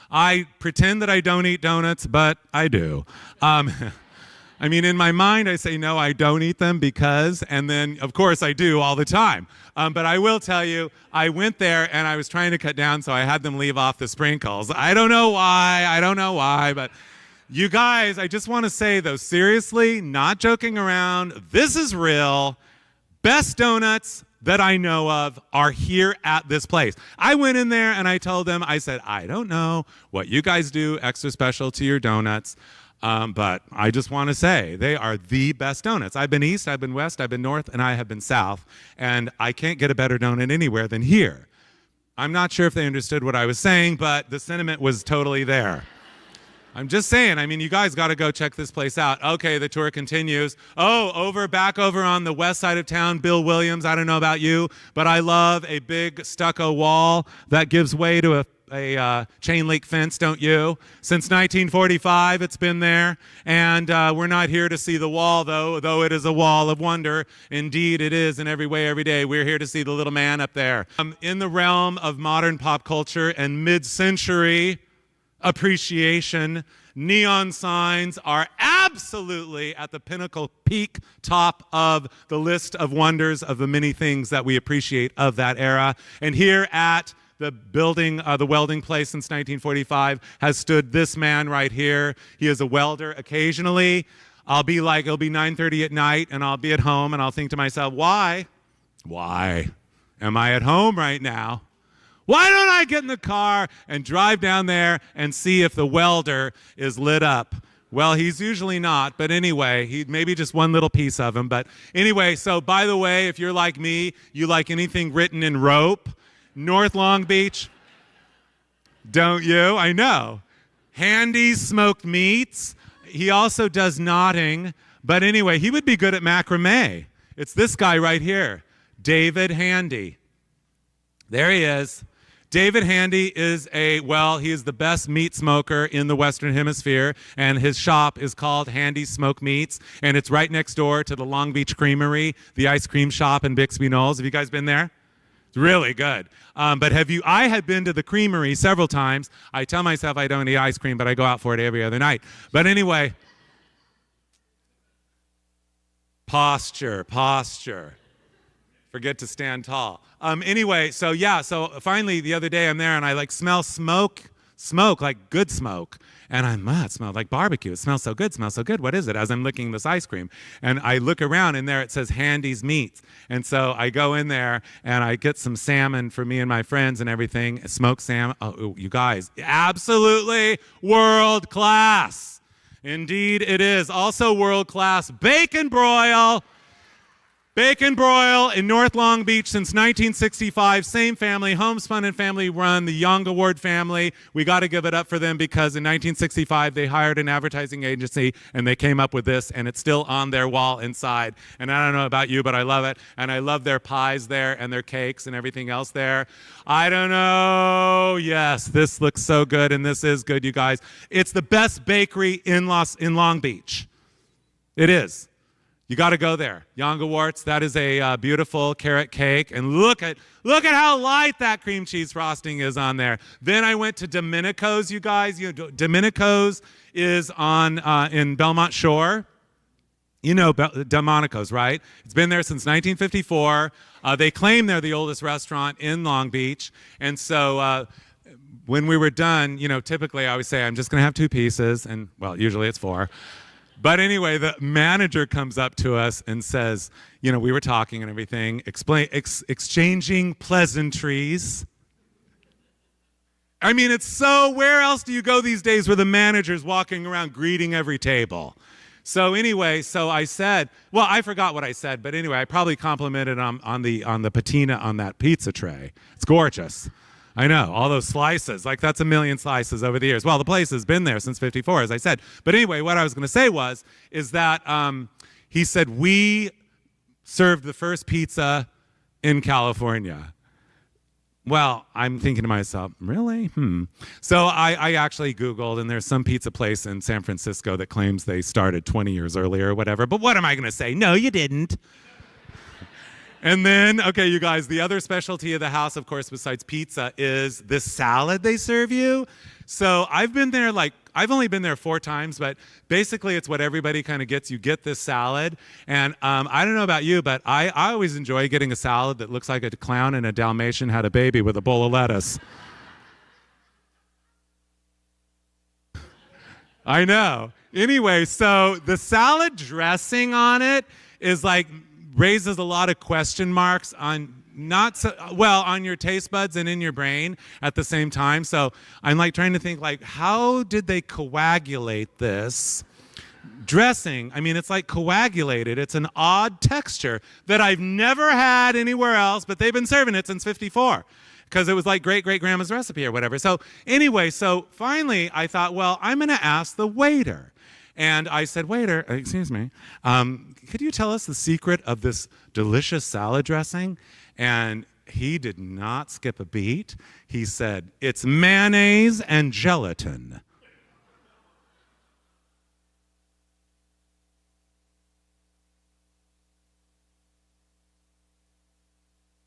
I pretend that I don't eat donuts, but I do. I mean, in my mind, I say, no, I don't eat them because, and then, of course, I do all the time. But I will tell you, I went there, and I was trying to cut down, so I had them leave off the sprinkles. I don't know why, but... You guys, I just want to say, though, seriously, not joking around, this is real. Best donuts that I know of are here at this place. I went in there and I told them, I said, I don't know what you guys do extra special to your donuts, but I just want to say they are the best donuts. I've been east, I've been west, I've been north, and I have been south, and I can't get a better donut anywhere than here. I'm not sure if they understood what I was saying, but the sentiment was totally there. I'm just saying, I mean, you guys got to go check this place out. Okay, the tour continues. Oh, back over on the west side of town, Bill Williams. I don't know about you, but I love a big stucco wall that gives way to a chain link fence, don't you? Since 1945, it's been there. And we're not here to see the wall, though it is a wall of wonder. Indeed, it is in every way, every day. We're here to see the little man up there. In the realm of modern pop culture and mid-century appreciation, neon signs are absolutely at the pinnacle, peak, top of the list of wonders of the many things that we appreciate of that era. And here at the building, the welding place since 1945, has stood this man right here. He is a welder. Occasionally, it'll be 9:30 at night, and I'll be at home, and I'll think to myself, why am I at home right now? Why don't I get in the car and drive down there and see if the welder is lit up? Well, he's usually not, but anyway, he maybe just one little piece of him. But anyway, so by the way, if you're like me, you like anything written in rope, North Long Beach, don't you? I know. Handy's smoked meats. He also does knotting, but anyway, he would be good at macrame. It's this guy right here, David Handy. There he is. David Handy is he is the best meat smoker in the Western Hemisphere, and his shop is called Handy Smoke Meats, and it's right next door to the Long Beach Creamery, the ice cream shop in Bixby Knowles. Have you guys been there? It's really good. But I have been to the creamery several times. I tell myself I don't eat ice cream, but I go out for it every other night. But anyway, posture. Forget to stand tall. Anyway, so finally the other day I'm there and I smell smoke, like good smoke. And it smells like barbecue. It smells so good. What is it? As I'm licking this ice cream. And I look around and there it says Handy's Meats. And so I go in there and I get some salmon for me and my friends and everything. Smoked salmon. Oh, you guys, absolutely world class. Indeed it is. Also world class bacon broil. Bacon Broil in North Long Beach since 1965. Same family, homespun and family run, the Young Award family. We got to give it up for them because in 1965 they hired an advertising agency and they came up with this, and it's still on their wall inside. And I don't know about you, but I love it. And I love their pies there and their cakes and everything else there. I don't know. Yes, this looks so good, and this is good, you guys. It's the best bakery in Long Beach. It is. You got to go there. Jongewaerts, that is a beautiful carrot cake. And look at how light that cream cheese frosting is on there. Then I went to Domenico's, you guys. Domenico's is in Belmont Shore. You know Domenico's, right? It's been there since 1954. They claim they're the oldest restaurant in Long Beach. And so when we were done, typically I always say, I'm just going to have 2 pieces. And, well, usually it's 4. But anyway, the manager comes up to us and says, you know, we were talking and everything, exchanging pleasantries. I mean, it's so, where else do you go these days where the manager's walking around greeting every table? So anyway, so I said, well, I forgot what I said, but anyway, I probably complimented on the patina on that pizza tray. It's gorgeous. I know, all those slices, like that's 1 million slices over the years. Well, the place has been there since '54, as I said. But anyway, what I was going to say is that he said, we served the first pizza in California. Well, I'm thinking to myself, really? So I actually Googled, and there's some pizza place in San Francisco that claims they started 20 years earlier or whatever. But what am I going to say? No, you didn't. And then, okay, you guys, the other specialty of the house, of course, besides pizza, is this salad they serve you. So I've only been there 4 times, but basically it's what everybody kind of gets. You get this salad, and I don't know about you, but I always enjoy getting a salad that looks like a clown and a Dalmatian had a baby with a bowl of lettuce. I know. Anyway, so the salad dressing on it is like, raises a lot of question marks on on your taste buds and in your brain at the same time. So I'm like trying to think, like, how did they coagulate this dressing? I mean, it's like coagulated. It's an odd texture that I've never had anywhere else, but they've been serving it since '54 because it was like great-great-grandma's recipe or whatever. So anyway, so finally I thought, well, I'm going to ask the waiter. And I said, waiter, excuse me, could you tell us the secret of this delicious salad dressing? And he did not skip a beat. He said, it's mayonnaise and gelatin.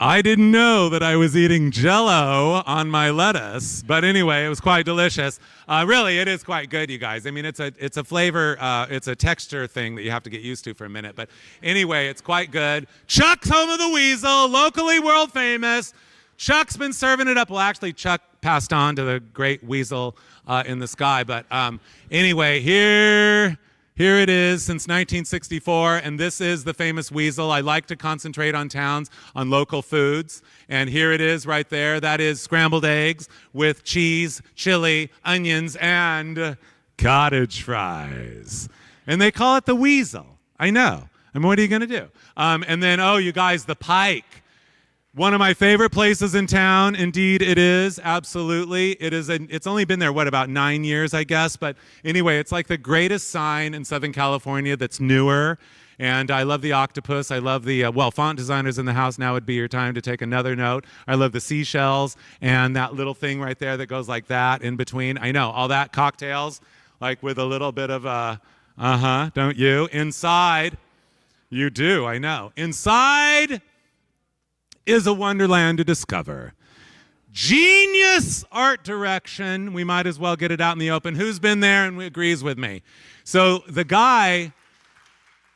I didn't know that I was eating Jell-O on my lettuce, but anyway, it was quite delicious. Really, it is quite good, you guys. I mean, it's a flavor, it's a texture thing that you have to get used to for a minute. But anyway, it's quite good. Chuck's Home of the Weasel, locally world famous. Chuck's been serving it up. Well, actually, Chuck passed on to the great weasel in the sky. But anyway, here it is since 1964, and this is the famous weasel. I like to concentrate on towns, on local foods, and here it is right there. That is scrambled eggs with cheese, chili, onions, and cottage fries. And they call it the weasel. I know. I mean, what are you going to do? And then, oh, you guys, the Pike. One of my favorite places in town. Indeed, it is. Absolutely. It's only been there, about 9 years, I guess. But anyway, it's like the greatest sign in Southern California that's newer. And I love the octopus. I love the, font designers in the house, now would be your time to take another note. I love the seashells and that little thing right there that goes like that in between. I know, all that cocktails, like with a little bit of don't you? Inside, you do, I know. Inside is a wonderland to discover. Genius art direction. We might as well get it out in the open. Who's been there and agrees with me? So the guy,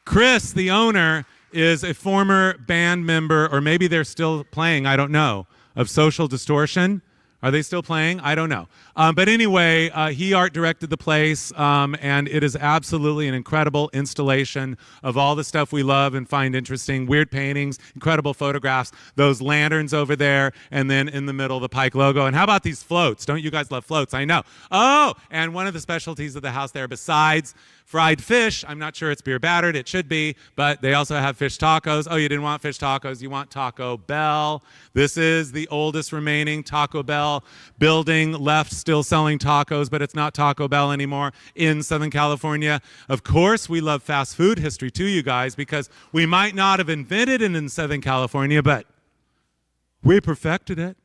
Chris, the owner, is a former band member, or maybe they're still playing, I don't know, of Social Distortion. Are they still playing? I don't know. But anyway, he art directed the place, and it is absolutely an incredible installation of all the stuff we love and find interesting. Weird paintings, incredible photographs, those lanterns over there, and then in the middle, the Pike logo. And how about these floats? Don't you guys love floats? I know. Oh, and one of the specialties of the house there, besides fried fish, I'm not sure it's beer battered, it should be, but they also have fish tacos. Oh, you didn't want fish tacos, you want Taco Bell. This is the oldest remaining Taco Bell building left still selling tacos, but it's not Taco Bell anymore in Southern California. Of course, we love fast food history too, you guys, because we might not have invented it in Southern California, but we perfected it.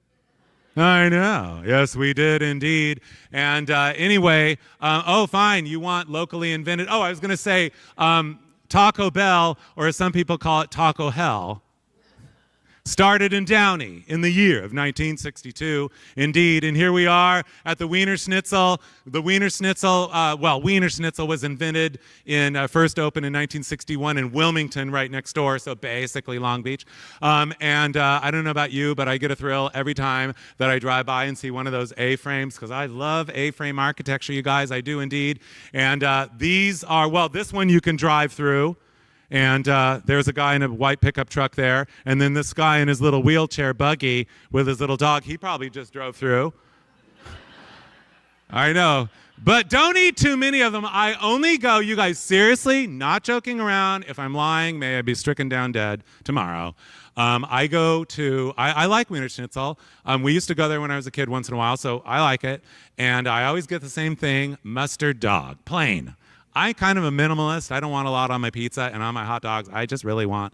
I know. Yes, we did indeed. And anyway, oh, fine. You want locally invented. Oh, I was going to say Taco Bell, or as some people call it, Taco Hell. started in Downey in the year of 1962, indeed. And here we are at the Wiener Schnitzel. The Wiener Schnitzel, Wiener Schnitzel was invented first opened in 1961 in Wilmington, right next door, so basically Long Beach. I don't know about you, but I get a thrill every time that I drive by and see one of those A-frames, because I love A-frame architecture, you guys. I do indeed. And these are, this one you can drive through. And there's a guy in a white pickup truck there. And then this guy in his little wheelchair buggy with his little dog, he probably just drove through. I know. But don't eat too many of them. I only go, you guys, seriously, not joking around. If I'm lying, may I be stricken down dead tomorrow. I like Wiener Schnitzel. We used to go there when I was a kid once in a while, so I like it. And I always get the same thing, mustard dog, plain. I'm kind of a minimalist. I don't want a lot on my pizza and on my hot dogs. I just really want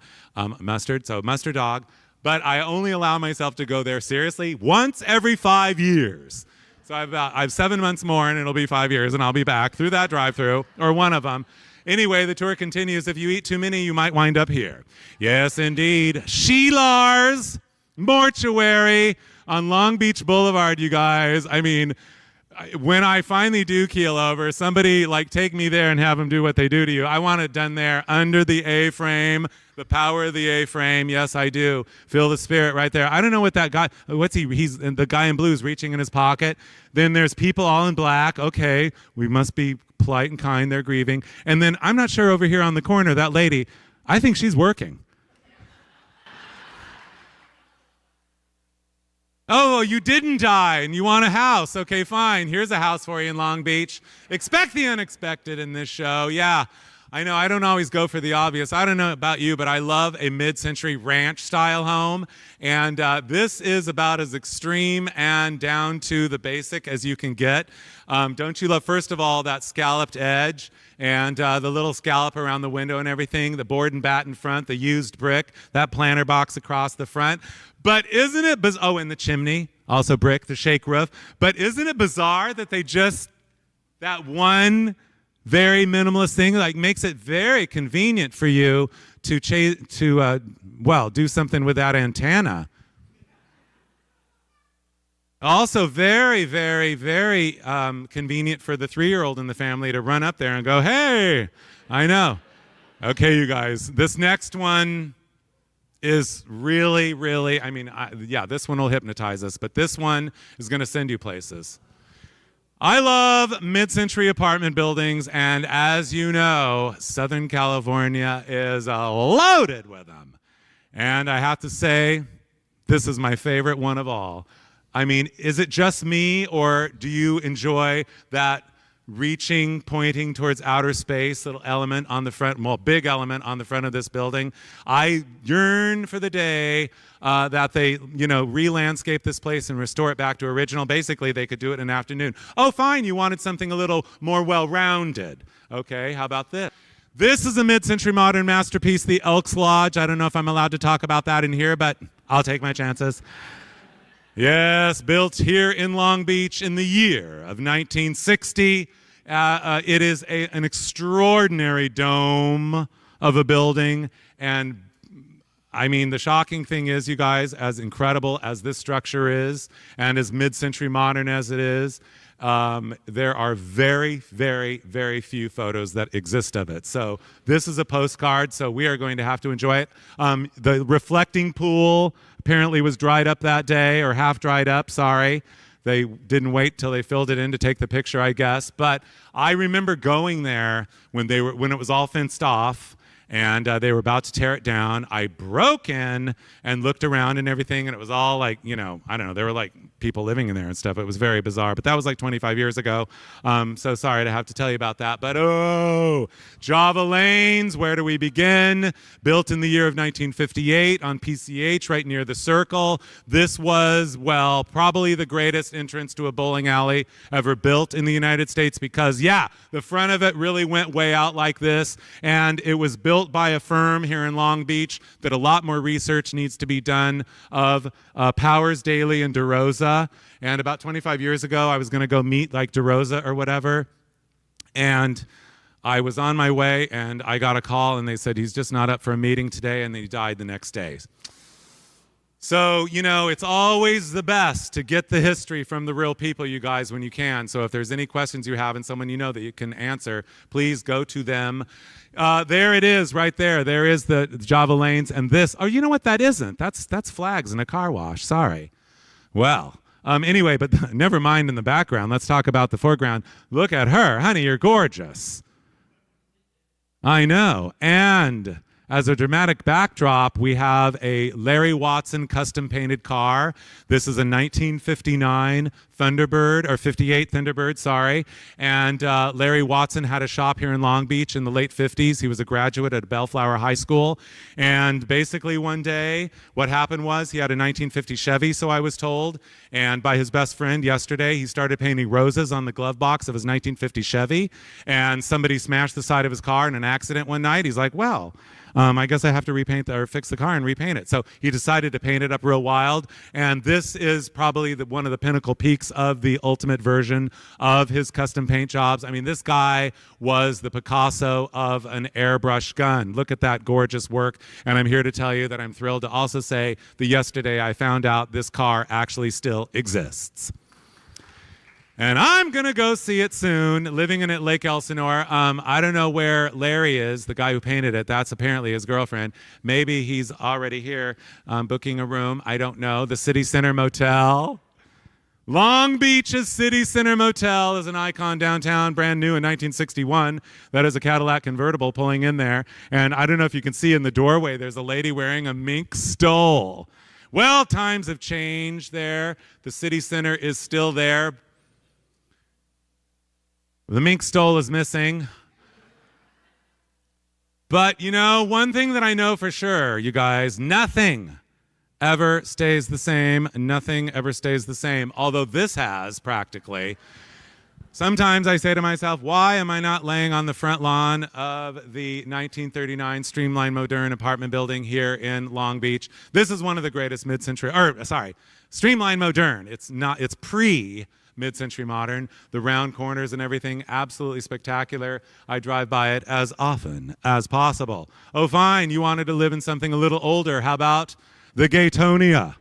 mustard, so mustard dog. But I only allow myself to go there, seriously, once every 5 years. So I've 7 months more, and it'll be 5 years, and I'll be back through that drive-through, or one of them. Anyway, the tour continues. If you eat too many, you might wind up here. Yes, indeed. Sheelar's Mortuary on Long Beach Boulevard, you guys. I mean, when I finally do keel over, somebody take me there and have them do what they do to you. I want it done there under the A-frame, the power of the A-frame. Yes, I do. Feel the spirit right there. I don't know what that guy, he's the guy in blue is reaching in his pocket. Then there's people all in black. Okay, we must be polite and kind. They're grieving. And then I'm not sure over here on the corner, that lady, I think she's working. Oh, you didn't die and you want a house. Okay, fine. Here's a house for you in Long Beach. Expect the unexpected in this show. Yeah, I know I don't always go for the obvious. I don't know about you, but I love a mid-century ranch-style home. And this is about as extreme and down to the basic as you can get. Don't you love, first of all, that scalloped edge and the little scallop around the window and everything, the board and bat in front, the used brick, that planter box across the front. But isn't it and the chimney, also brick, the shake roof. But isn't it bizarre that that one very minimalist thing makes it very convenient for you to do something with that antenna. Also very, very, very convenient for the 3-year-old in the family to run up there and go, hey, I know. Okay, you guys, this next one is really, really, this one will hypnotize us, but this one is going to send you places. I love mid-century apartment buildings, and as you know, Southern California is loaded with them. And I have to say, this is my favorite one of all. I mean, is it just me, or do you enjoy that pointing towards outer space little element on the front, big element on the front of this building? I yearn for the day that they, re-landscape this place and restore it back to original. Basically, they could do it in an afternoon. Oh, fine, you wanted something a little more well-rounded. Okay, how about this? This is a mid-century modern masterpiece, the Elks Lodge. I don't know if I'm allowed to talk about that in here, but I'll take my chances. Yes, built here in Long Beach in the year of 1960. It is an extraordinary dome of a building. And I mean, the shocking thing is, you guys, as incredible as this structure is and as mid-century modern as it is, there are very, very, very few photos that exist of it. So this is a postcard, so we are going to have to enjoy it. The reflecting pool apparently was dried up that day, or half dried up, sorry. They didn't wait till they filled it in to take the picture, I guess. But I remember going there when it was all fenced off, and they were about to tear it down. I broke in and looked around and everything, and it was all I don't know, there were people living in there and stuff. It was very bizarre, but that was 25 years ago. So sorry to have to tell you about that. But Java Lanes, where do we begin? Built in the year of 1958 on PCH, right near the Circle. This was, probably the greatest entrance to a bowling alley ever built in the United States, because, the front of it really went way out like this, and it was built by a firm here in Long Beach that a lot more research needs to be done of, Powers, Daly, and DeRosa. And about 25 years ago, I was going to go meet DeRosa or whatever. And I was on my way, and I got a call, and they said, he's just not up for a meeting today, and he died the next day. So, it's always the best to get the history from the real people, you guys, when you can. So if there's any questions you have and someone you know that you can answer, please go to them. There it is right there. There is the Java lanes and this. Oh, you know what? That isn't. That's flags in a car wash. Sorry. Well, anyway, but never mind in the background. Let's talk about the foreground. Look at her. Honey, you're gorgeous. I know. And as a dramatic backdrop, we have a Larry Watson custom-painted car. This is a 1959 Thunderbird, or 58 Thunderbird, sorry. And Larry Watson had a shop here in Long Beach in the late 50s. He was a graduate at Bellflower High School. And basically one day, what happened was he had a 1950 Chevy, so I was told. And by his best friend yesterday, he started painting roses on the glove box of his 1950 Chevy. And somebody smashed the side of his car in an accident one night. He's like, well, I guess I have to repaint or fix the car and repaint it. So he decided to paint it up real wild. And this is probably one of the pinnacle peaks of the ultimate version of his custom paint jobs. I mean, this guy was the Picasso of an airbrush gun. Look at that gorgeous work. And I'm here to tell you that I'm thrilled to also say that yesterday I found out this car actually still exists. And I'm going to go see it soon, living in Lake Elsinore. I don't know where Larry is, the guy who painted it. That's apparently his girlfriend. Maybe he's already here booking a room. I don't know. The City Center Motel. Long Beach's City Center Motel is an icon downtown, brand new in 1961. That is a Cadillac convertible pulling in there. And I don't know if you can see in the doorway, there's a lady wearing a mink stole. Well, times have changed there. The City Center is still there. The mink stole is missing. But, one thing that I know for sure, you guys, nothing ever stays the same. Nothing ever stays the same, although this has practically. Sometimes I say to myself, why am I not laying on the front lawn of the 1939 Streamline Modern apartment building here in Long Beach? This is one of the greatest Streamline Modern. It's pre-mid-century modern. The round corners and everything, absolutely spectacular. I drive by it as often as possible. Oh, fine, you wanted to live in something a little older. How about the Gaytonia?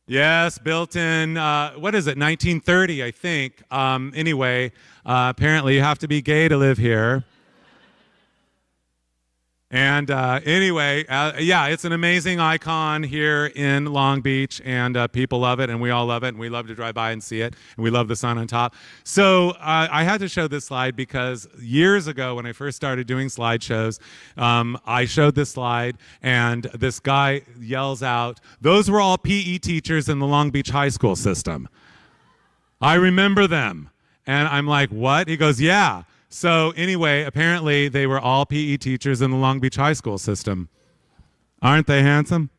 Yes, built in, 1930, I think. Apparently you have to be gay to live here. And it's an amazing icon here in Long Beach, and people love it, and we all love it, and we love to drive by and see it, and we love the sun on top. So I had to show this slide because years ago when I first started doing slideshows, I showed this slide, and this guy yells out, "Those were all PE teachers in the Long Beach high school system. I remember them." And I'm like, "What?" He goes, "Yeah. So anyway, apparently they were all PE teachers in the Long Beach high school system. Aren't they handsome?"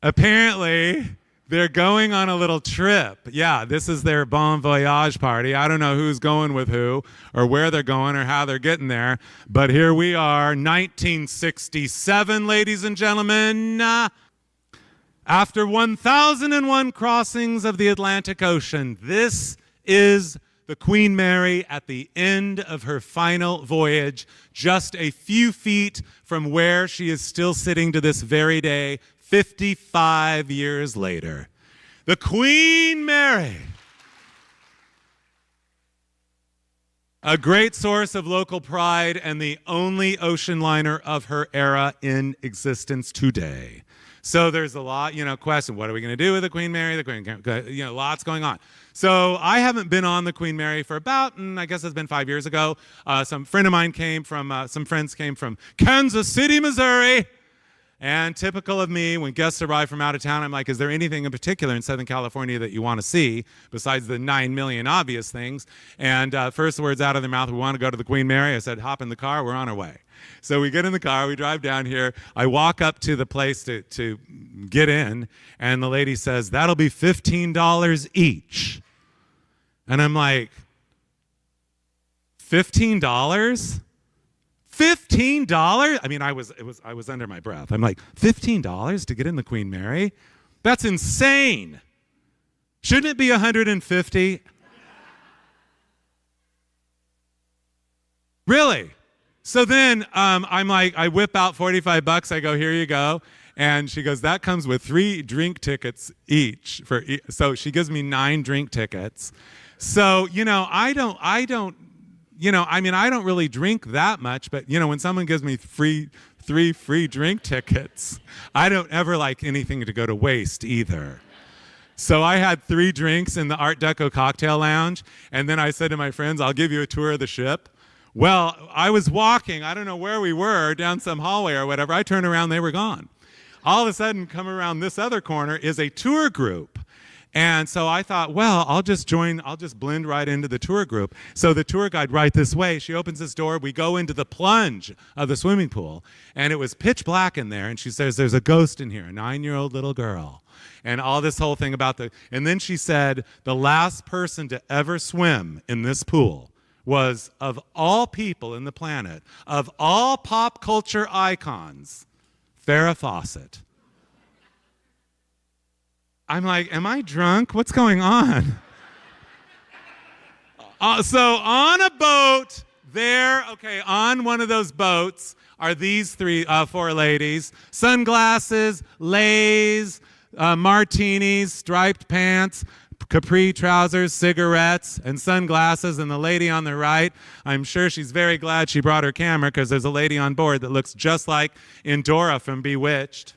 Apparently, they're going on a little trip. Yeah, this is their bon voyage party. I don't know who's going with who or where they're going or how they're getting there. But here we are, 1967, ladies and gentlemen. After 1,001 crossings of the Atlantic Ocean, this is the Queen Mary at the end of her final voyage, just a few feet from where she is still sitting to this very day, 55 years later. The Queen Mary. A great source of local pride and the only ocean liner of her era in existence today. So there's a lot, question. What are we going to do with the Queen Mary? Lots going on. So I haven't been on the Queen Mary for about, I guess it's been 5 years ago. Some friends came from Kansas City, Missouri. And typical of me, when guests arrive from out of town, I'm like, is there anything in particular in Southern California that you want to see besides the 9 million obvious things? And first words out of their mouth, we want to go to the Queen Mary. I said, hop in the car, we're on our way. So we get in the car, we drive down here. I walk up to the place to get in, and the lady says, that'll be $15 each. And I'm like, $15? $15? I mean, I was under my breath. I'm like, $15 to get in the Queen Mary? That's insane. Shouldn't it be $150? Really? So then I'm like, I whip out $45. I go, here you go. And she goes, that comes with 3 drink tickets each. So she gives me 9 drink tickets. So, I don't, I don't really drink that much, but, when someone gives me 3 free drink tickets, I don't ever like anything to go to waste either. So I had 3 drinks in the Art Deco cocktail lounge, and then I said to my friends, I'll give you a tour of the ship. Well, I was walking, I don't know where we were, down some hallway or whatever. I turned around, they were gone. All of a sudden, come around this other corner is a tour group. And so I thought, well, I'll just blend right into the tour group. So the tour guide right this way, she opens this door, we go into the plunge of the swimming pool, and it was pitch black in there, and she says, there's a ghost in here, a 9-year-old little girl. And all this whole thing about and then she said, the last person to ever swim in this pool was, of all people in the planet, of all pop culture icons, Farrah Fawcett. I'm like, am I drunk? What's going on? So on a boat there, on one of those boats are these 4 ladies. Sunglasses, leis, martinis, striped pants, capri trousers, cigarettes, and sunglasses. And the lady on the right, I'm sure she's very glad she brought her camera because there's a lady on board that looks just like Endora from Bewitched.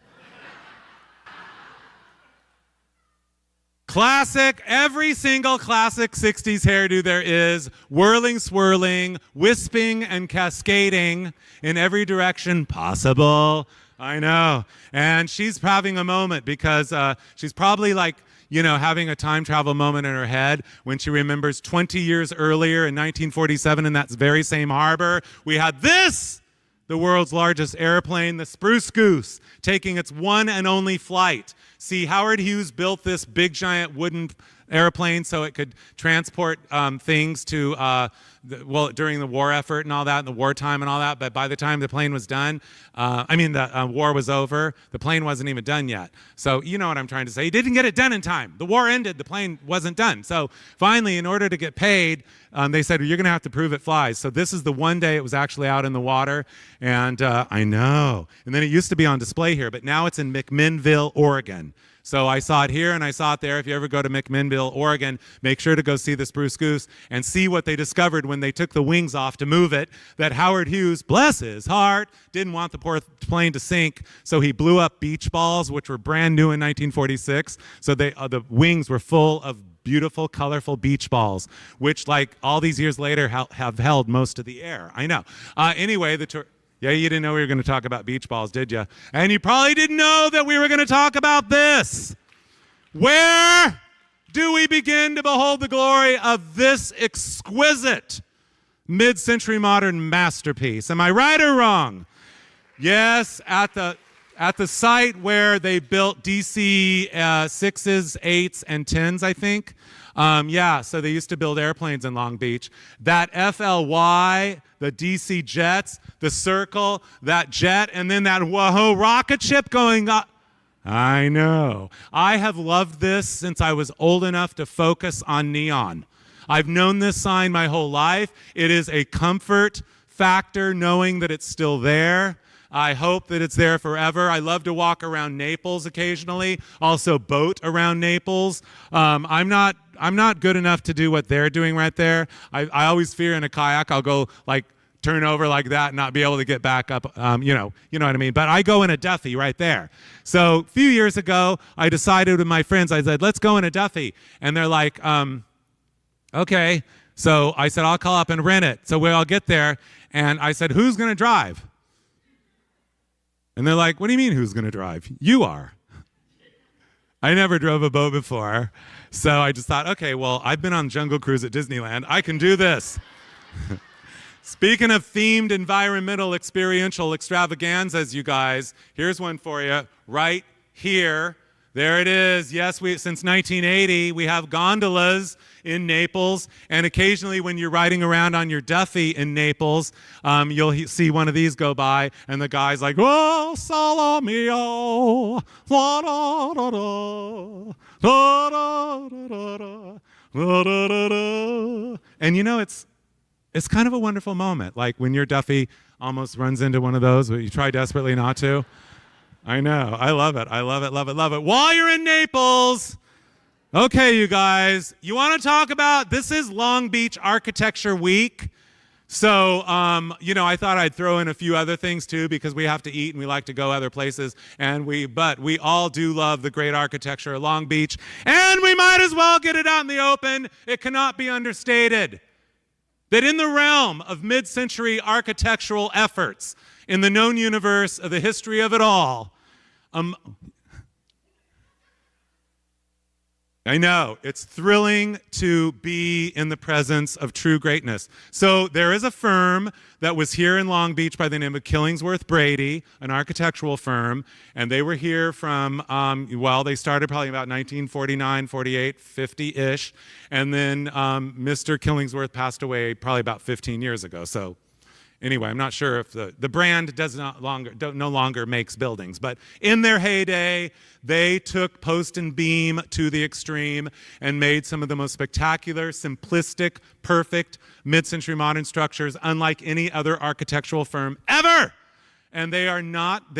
Classic, every single classic 60s hairdo there is, whirling, swirling, wisping, and cascading in every direction possible. I know. And she's having a moment because she's probably like, having a time travel moment in her head when she remembers 20 years earlier in 1947 in that very same harbor, we had the world's largest airplane, the Spruce Goose, taking its one and only flight. See, Howard Hughes built this big, giant wooden airplane so it could transport things to, during the war effort and all that, and the wartime and all that. But by the time the plane was done, the war was over. The plane wasn't even done yet. So you know what I'm trying to say. He didn't get it done in time. The war ended. The plane wasn't done. So finally, in order to get paid, they said, well, you're going to have to prove it flies. So this is the one day it was actually out in the water. And I know. And then it used to be on display here, but now it's in McMinnville, Oregon. So I saw it here and I saw it there. If you ever go to McMinnville, Oregon, make sure to go see the Spruce Goose and see what they discovered when they took the wings off to move it, that Howard Hughes, bless his heart, didn't want the poor plane to sink, so he blew up beach balls, which were brand new in 1946. So the wings were full of beautiful, colorful beach balls, which, like, all these years later have held most of the air. I know. Anyway, the tour... Yeah, you didn't know we were going to talk about beach balls, did you? And you probably didn't know that we were going to talk about this. Where do we begin to behold the glory of this exquisite mid-century modern masterpiece? Am I right or wrong? Yes, at the site where they built DC 6s, 8s, and 10s, I think. So they used to build airplanes in Long Beach. That FLY, the DC jets, the Circle, that jet, and then that whoa rocket ship going up. I know. I have loved this since I was old enough to focus on neon. I've known this sign my whole life. It is a comfort factor knowing that it's still there. I hope that it's there forever. I love to walk around Naples occasionally, also boat around Naples. I'm not good enough to do what they're doing right there. I always fear in a kayak I'll go like turn over like that and not be able to get back up. You know what I mean? But I go in a Duffy right there. So a few years ago, I decided with my friends, I said, let's go in a Duffy. And they're like, okay. So I said, I'll call up and rent it. So we all get there. And I said, who's going to drive? And they're like, what do you mean who's going to drive? You are. I never drove a boat before. So I just thought, okay, well, I've been on Jungle Cruise at Disneyland. I can do this. Speaking of themed environmental experiential extravaganzas, you guys, here's one for you right here. There it is. Yes, since 1980, we have gondolas in Naples, and occasionally when you're riding around on your Duffy in Naples, you'll see one of these go by, and the guy's like, oh, solo mio, la da da da, da da da da, da da da da. And you know, it's kind of a wonderful moment, like when your Duffy almost runs into one of those, but you try desperately not to. I know. I love it. I love it, love it, love it. While you're in Naples, okay, you guys, you want to talk about, this is Long Beach Architecture Week. So, I thought I'd throw in a few other things too, because we have to eat and we like to go other places, but we all do love the great architecture of Long Beach, and we might as well get it out in the open. It cannot be understated that in the realm of mid-century architectural efforts in the known universe of the history of it all, I know, it's thrilling to be in the presence of true greatness. So there is a firm that was here in Long Beach by the name of Killingsworth Brady, an architectural firm, and they were here from, they started probably about 1949, 48, 50-ish, and then Mr. Killingsworth passed away probably about 15 years ago. So anyway, I'm not sure if the brand no longer makes buildings, but in their heyday, they took post and beam to the extreme and made some of the most spectacular, simplistic, perfect mid-century modern structures, unlike any other architectural firm ever. And they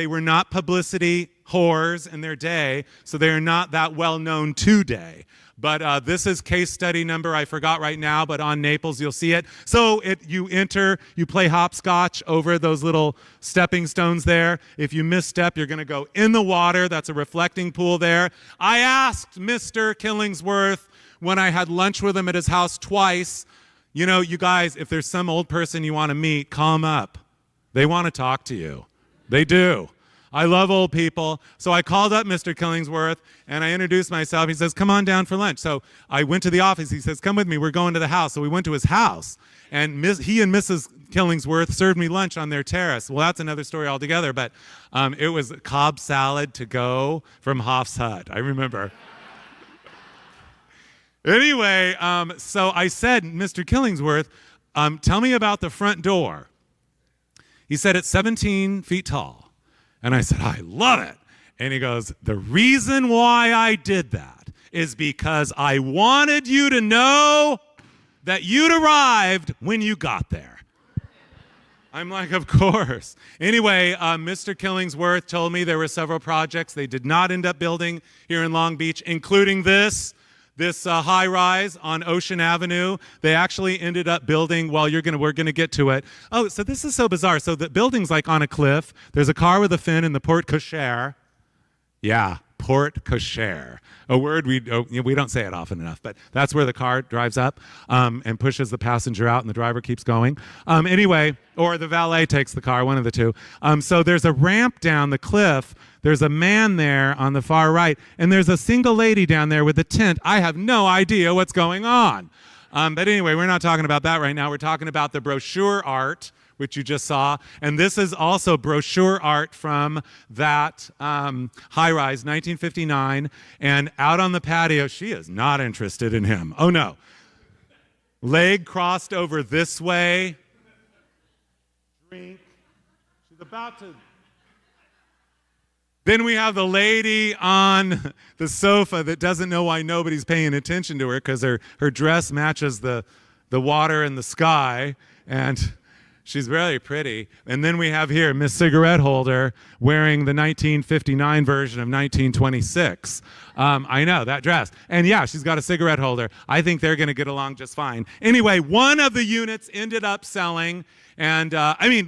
were not publicity whores in their day, so they are not that well known today. But this is case study number, I forgot right now, but on Naples you'll see it. So you enter, you play hopscotch over those little stepping stones there. If you misstep, you're going to go in the water. That's a reflecting pool there. I asked Mr. Killingsworth when I had lunch with him at his house twice, you guys, if there's some old person you want to meet, call them up. They want to talk to you. They do. I love old people. So I called up Mr. Killingsworth, and I introduced myself. He says, come on down for lunch. So I went to the office. He says, come with me. We're going to the house. So we went to his house, and he and Mrs. Killingsworth served me lunch on their terrace. Well, that's another story altogether, but it was Cobb salad to go from Hoff's Hut. I remember. Anyway, so I said, Mr. Killingsworth, tell me about the front door. He said, it's 17 feet tall. And I said, I love it. And he goes, the reason why I did that is because I wanted you to know that you'd arrived when you got there. I'm like, of course. Anyway, Mr. Killingsworth told me there were several projects they did not end up building here in Long Beach, including this high-rise on Ocean Avenue. They actually ended up building, we're going to get to it. Oh, so this is so bizarre. So the building's like on a cliff. There's a car with a fin in the porte cochere. Yeah, porte cochere. A word we don't say it often enough, but that's where the car drives up and pushes the passenger out and the driver keeps going. Anyway, or the valet takes the car, one of the two. So there's a ramp down the cliff. There's a man there on the far right, and there's a single lady down there with a tent. I have no idea what's going on. But anyway, we're not talking about that right now. We're talking about the brochure art, which you just saw. And this is also brochure art from that high-rise, 1959. And out on the patio, she is not interested in him. Oh, no. Leg crossed over this way. Drink. She's about to... Then we have the lady on the sofa that doesn't know why nobody's paying attention to her because her dress matches the water and the sky, and she's very pretty. And then we have here Miss Cigarette Holder wearing the 1959 version of 1926. I know, that dress. And yeah, she's got a cigarette holder. I think they're going to get along just fine. Anyway, one of the units ended up selling. And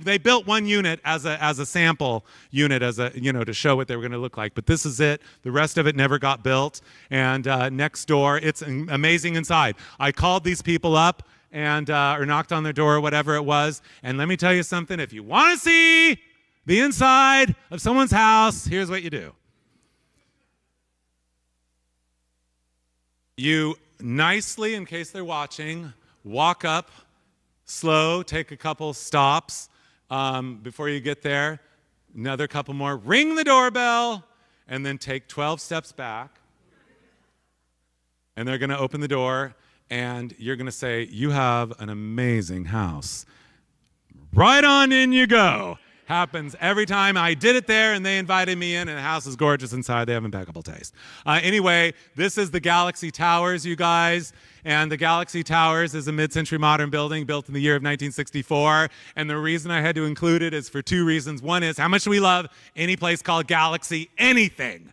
they built one unit as a sample unit, to show what they were going to look like. But this is it. The rest of it never got built. And next door, it's amazing inside. I called these people up and or knocked on their door or whatever it was. And let me tell you something. If you want to see the inside of someone's house, here's what you do. You nicely, in case they're watching, walk up. Slow, take a couple stops before you get there. Another couple more. Ring the doorbell, and then take 12 steps back. And they're going to open the door, and you're going to say, you have an amazing house. Right on in you go. Happens every time. I did it there, and they invited me in, and the house is gorgeous inside. They have impeccable taste. Anyway, this is the Galaxy Towers, you guys. And the Galaxy Towers is a mid-century modern building built in the year of 1964. And the reason I had to include it is for two reasons. One is, how much do we love any place called Galaxy anything?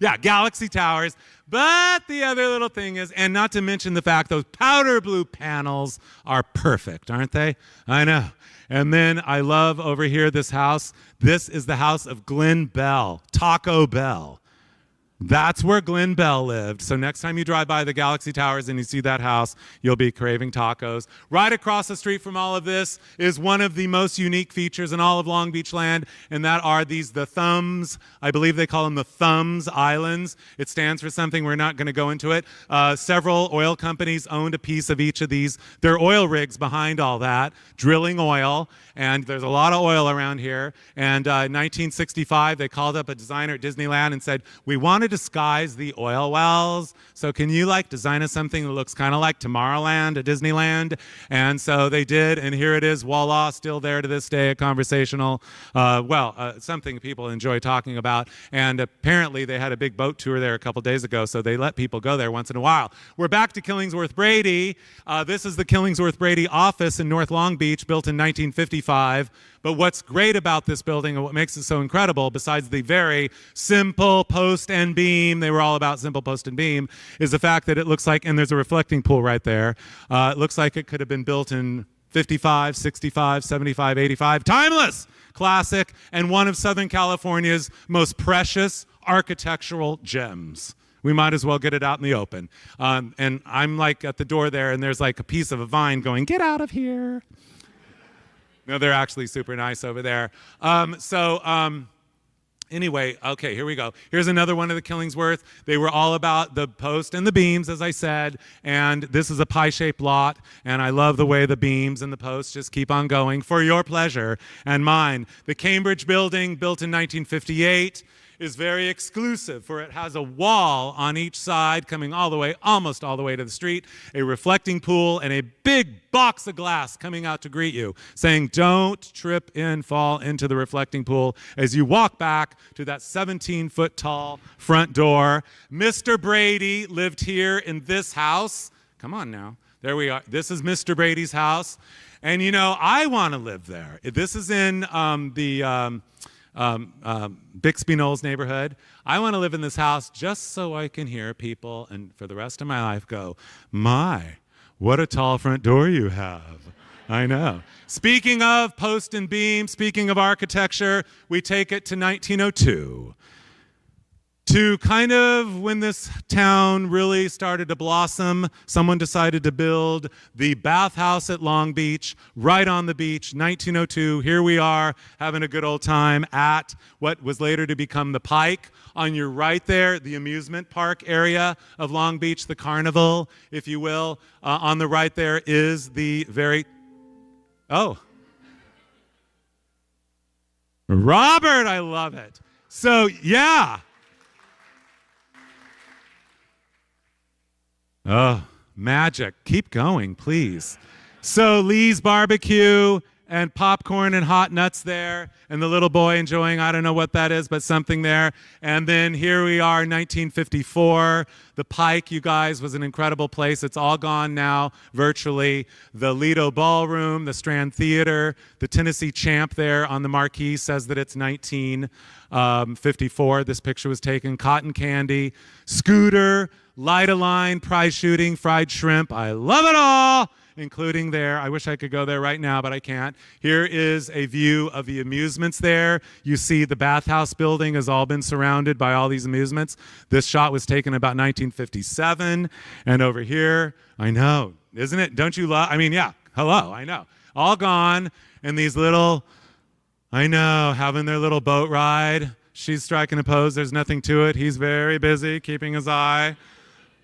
Yeah, Galaxy Towers. But the other little thing is, and not to mention the fact those powder blue panels are perfect, aren't they? I know. And then I love over here this house. This is the house of Glenn Bell, Taco Bell. That's where Glenn Bell lived. So next time you drive by the Galaxy Towers and you see that house, you'll be craving tacos. Right across the street from all of this is one of the most unique features in all of Long Beach land, and that are the Thumbs. I believe they call them the Thumbs Islands. It stands for something. We're not going to go into it. Several oil companies owned a piece of each of these. There are oil rigs behind all that, drilling oil, and there's a lot of oil around here. And in 1965, they called up a designer at Disneyland and said, we want to disguise the oil wells, so can you design us something that looks kind of like Tomorrowland at Disneyland? And so they did, and here it is, voila, still there to this day, a conversational, something people enjoy talking about. And apparently they had a big boat tour there a couple days ago, so they let people go there once in a while. We're back to Killingsworth Brady. This is the Killingsworth Brady office in North Long Beach, built in 1955. But what's great about this building and what makes it so incredible, besides the very simple post and beam, they were all about simple post and beam, is the fact that it looks like, and there's a reflecting pool right there, it looks like it could have been built in 55, 65, 75, 85. Timeless! Classic, and one of Southern California's most precious architectural gems. We might as well get it out in the open. And I'm at the door there, and there's a piece of a vine going, get out of here. No, they're actually super nice over there. Anyway, okay, here we go. Here's another one of the Killingsworth. They were all about the post and the beams, as I said, and this is a pie-shaped lot, and I love the way the beams and the posts just keep on going for your pleasure and mine. The Cambridge building, built in 1958, is very exclusive, for it has a wall on each side coming almost all the way to the street, a reflecting pool, and a big box of glass coming out to greet you, saying, don't trip and fall into the reflecting pool as you walk back to that 17-foot tall front door. Mr. Brady lived here in this house. Come on now. There we are. This is Mr. Brady's house. And I want to live there. This is in Bixby Knolls neighborhood. I want to live in this house just so I can hear people and for the rest of my life go, my, what a tall front door you have. I know. Speaking of post and beam, speaking of architecture, we take it to 1902. To kind of when this town really started to blossom, someone decided to build the bathhouse at Long Beach, right on the beach, 1902. Here we are having a good old time at what was later to become the Pike. On your right there, the amusement park area of Long Beach, the carnival, if you will. On the right there is the Robert, I love it. So, yeah. Oh, magic. Keep going, please. So Lee's Barbecue and popcorn and hot nuts there, and the little boy enjoying, I don't know what that is, but something there. And then here we are, 1954. The Pike, you guys, was an incredible place. It's all gone now, virtually. The Lido Ballroom, the Strand Theater, the Tennessee Champ there on the marquee says that it's 1954. This picture was taken. Cotton Candy, Scooter, Light a Line, prize shooting, fried shrimp. I love it all, including there. I wish I could go there right now, but I can't. Here is a view of the amusements there. You see the bathhouse building has all been surrounded by all these amusements. This shot was taken about 1957. And over here, I know, isn't it? Don't you love? Yeah, hello, I know. All gone. And these little, I know, having their little boat ride. She's striking a pose. There's nothing to it. He's very busy keeping his eye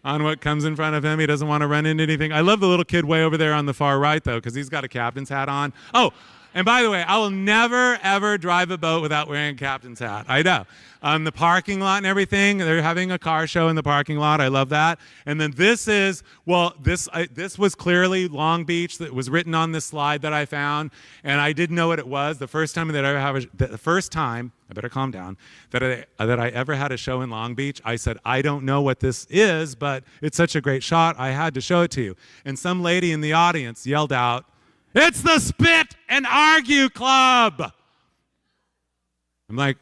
on what comes in front of him. He doesn't want to run into anything. I love the little kid way over there on the far right, though, because he's got a captain's hat on. Oh, And by the way, I will never, ever drive a boat without wearing a captain's hat. I know. The parking lot and everything, they're having a car show in the parking lot. I love that. And then this is, this was clearly Long Beach that was written on this slide that I found, and I didn't know what it was. The first time, I better calm down, that I ever had a show in Long Beach, I said, I don't know what this is, but it's such a great shot, I had to show it to you. And some lady in the audience yelled out, "It's the Spit and Argue Club!" I'm like,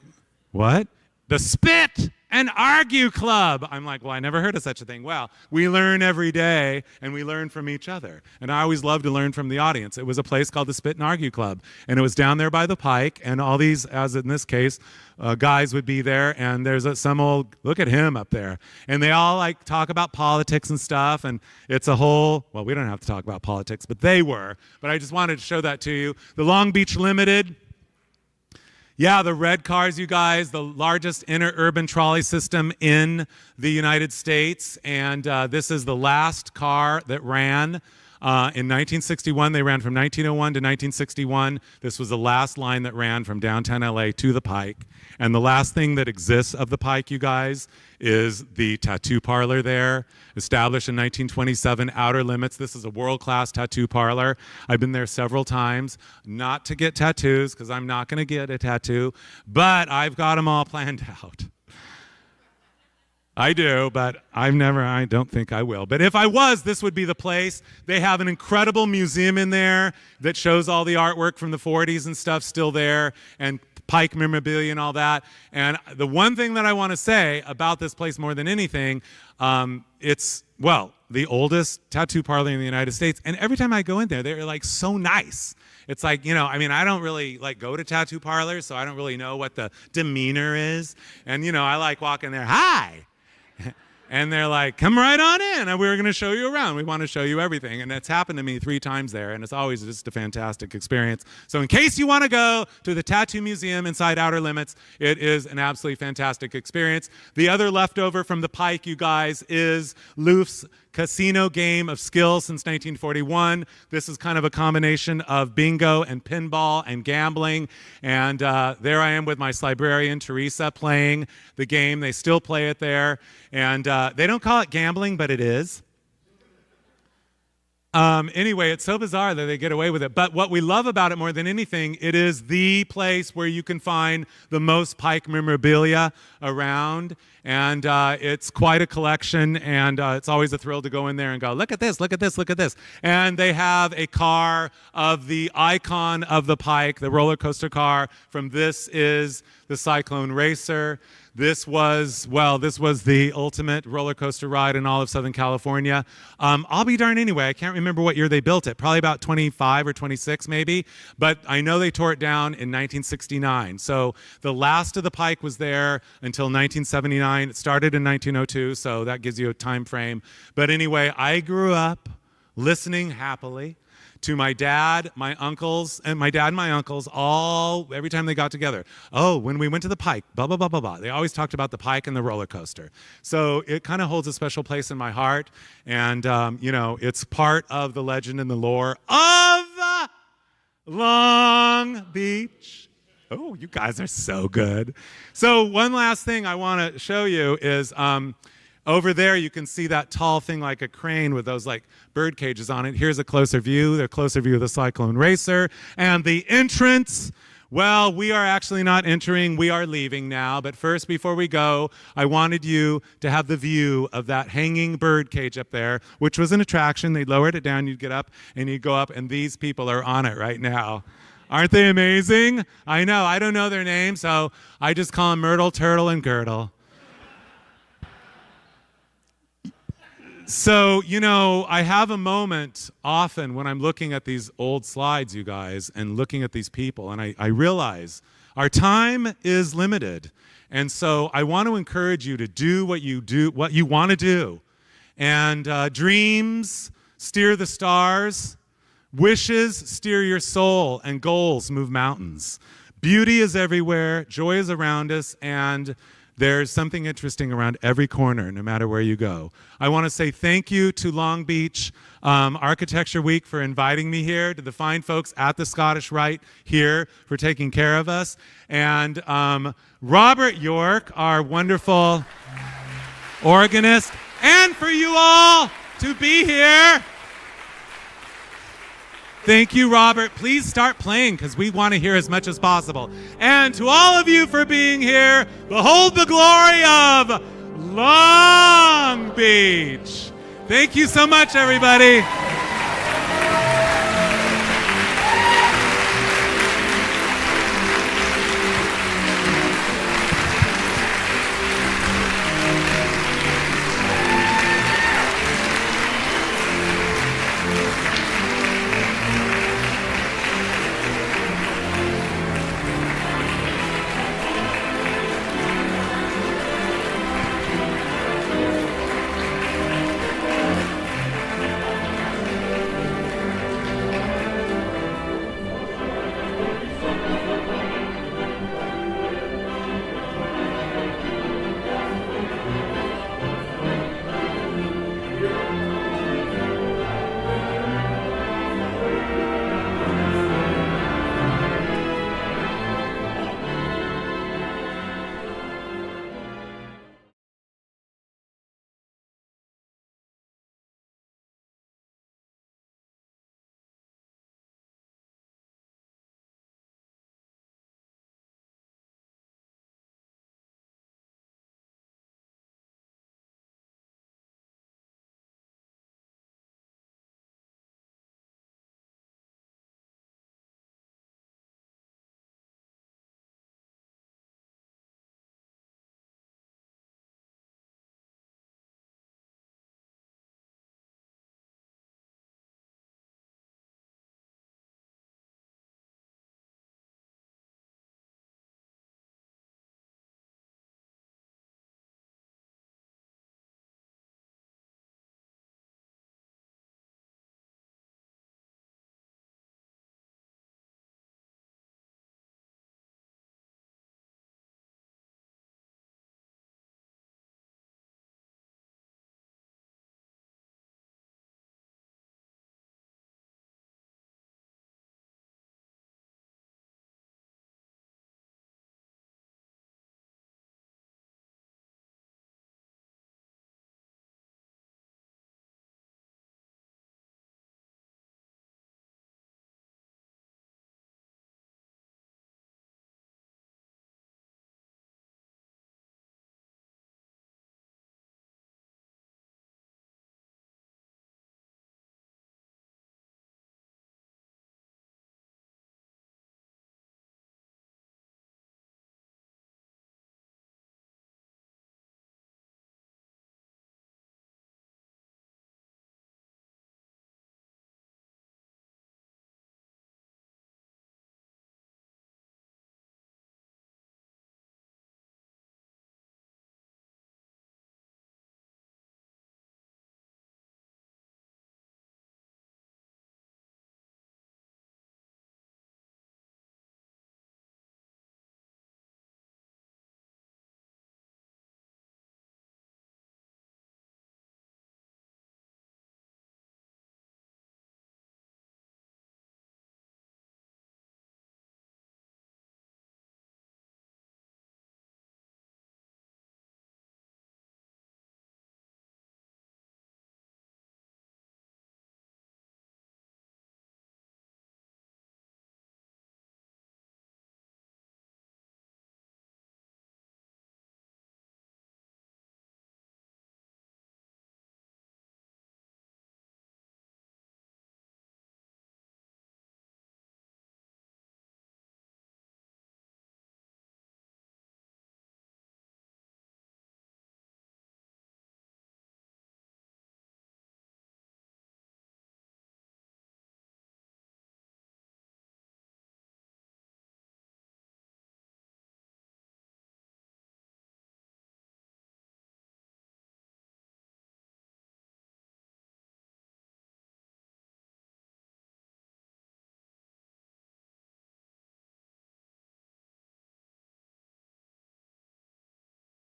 what? The Spit and Argue Club. I'm like, well, I never heard of such a thing. Well, we learn every day, and we learn from each other. And I always love to learn from the audience. It was a place called the Spit and Argue Club, and it was down there by the Pike, and all these, as in this case, guys would be there, and there's some old, look at him up there. And they all like talk about politics and stuff, and it's a whole, well, we don't have to talk about politics, but they were. But I just wanted to show that to you. The Long Beach Limited. Yeah, the red cars, you guys, the largest interurban trolley system in the United States. And this is the last car that ran in 1961. They ran from 1901 to 1961. This was the last line that ran from downtown LA to the Pike. And the last thing that exists of the Pike, you guys, is the tattoo parlor there, established in 1927, Outer Limits. This is a world-class tattoo parlor. I've been there several times, not to get tattoos, because I'm not going to get a tattoo, but I've got them all planned out. I do, but I don't think I will. But if I was, this would be the place. They have an incredible museum in there that shows all the artwork from the 40s and stuff still there, and Pike memorabilia and all that. And the one thing that I want to say about this place more than anything, it's, well, the oldest tattoo parlor in the United States. And every time I go in there, they're like so nice. It's like, you know, I mean, I don't really like go to tattoo parlors, so I don't really know what the demeanor is. And, you know, I like walking there, hi. And they're like, come right on in, and we're going to show you around. We want to show you everything. And it's happened to me 3 times there, and it's always just a fantastic experience. So in case you want to go to the Tattoo Museum inside Outer Limits, it is an absolutely fantastic experience. The other leftover from the Pike, you guys, is Loof's casino game of skill since 1941. This is kind of a combination of bingo and pinball and gambling. And there I am with my librarian, Teresa, playing the game. They still play it there. And they don't call it gambling, but it is. Anyway, it's so bizarre that they get away with it. But what we love about it more than anything, it is the place where you can find the most Pike memorabilia around. And it's quite a collection, and it's always a thrill to go in there and go, look at this, look at this, look at this. And they have a car of the icon of the Pike, the roller coaster car from This Is the Cyclone Racer. This was the ultimate roller coaster ride in all of Southern California. I'll be darned anyway. I can't remember what year they built it. Probably about 25 or 26 maybe. But I know they tore it down in 1969. So the last of the Pike was there until 1979. It started in 1902, so that gives you a time frame. But anyway, I grew up listening happily to my dad, my uncles, all, every time they got together. Oh, when we went to the Pike, blah, blah, blah, blah, blah. They always talked about the Pike and the roller coaster. So it kind of holds a special place in my heart. And, you know, it's part of the legend and the lore of Long Beach. Oh, you guys are so good. So one last thing I want to show you is over there you can see that tall thing like a crane with those like bird cages on it. Here's a closer view of the Cyclone Racer. And the entrance, well, we are actually not entering, we are leaving now. But first, before we go, I wanted you to have the view of that hanging bird cage up there, which was an attraction. They lowered it down, you'd get up, and you'd go up, and these people are on it right now. Aren't they amazing? I know, I don't know their names, so I just call them Myrtle, Turtle, and Girdle. So, you know, I have a moment often when I'm looking at these old slides, you guys, and looking at these people, and I realize our time is limited. And so I want to encourage you to do what you want to do. And dreams steer the stars, wishes steer your soul, and goals move mountains. Beauty is everywhere, joy is around us, and There's something interesting around every corner, no matter where you go. I want to say thank you to Long Beach Architecture Week for inviting me here, to the fine folks at the Scottish Rite here for taking care of us, and Robert York, our wonderful organist, and for you all to be here. Thank you, Robert. Please start playing because we want to hear as much as possible. And to all of you for being here, behold the glory of Long Beach. Thank you so much, everybody.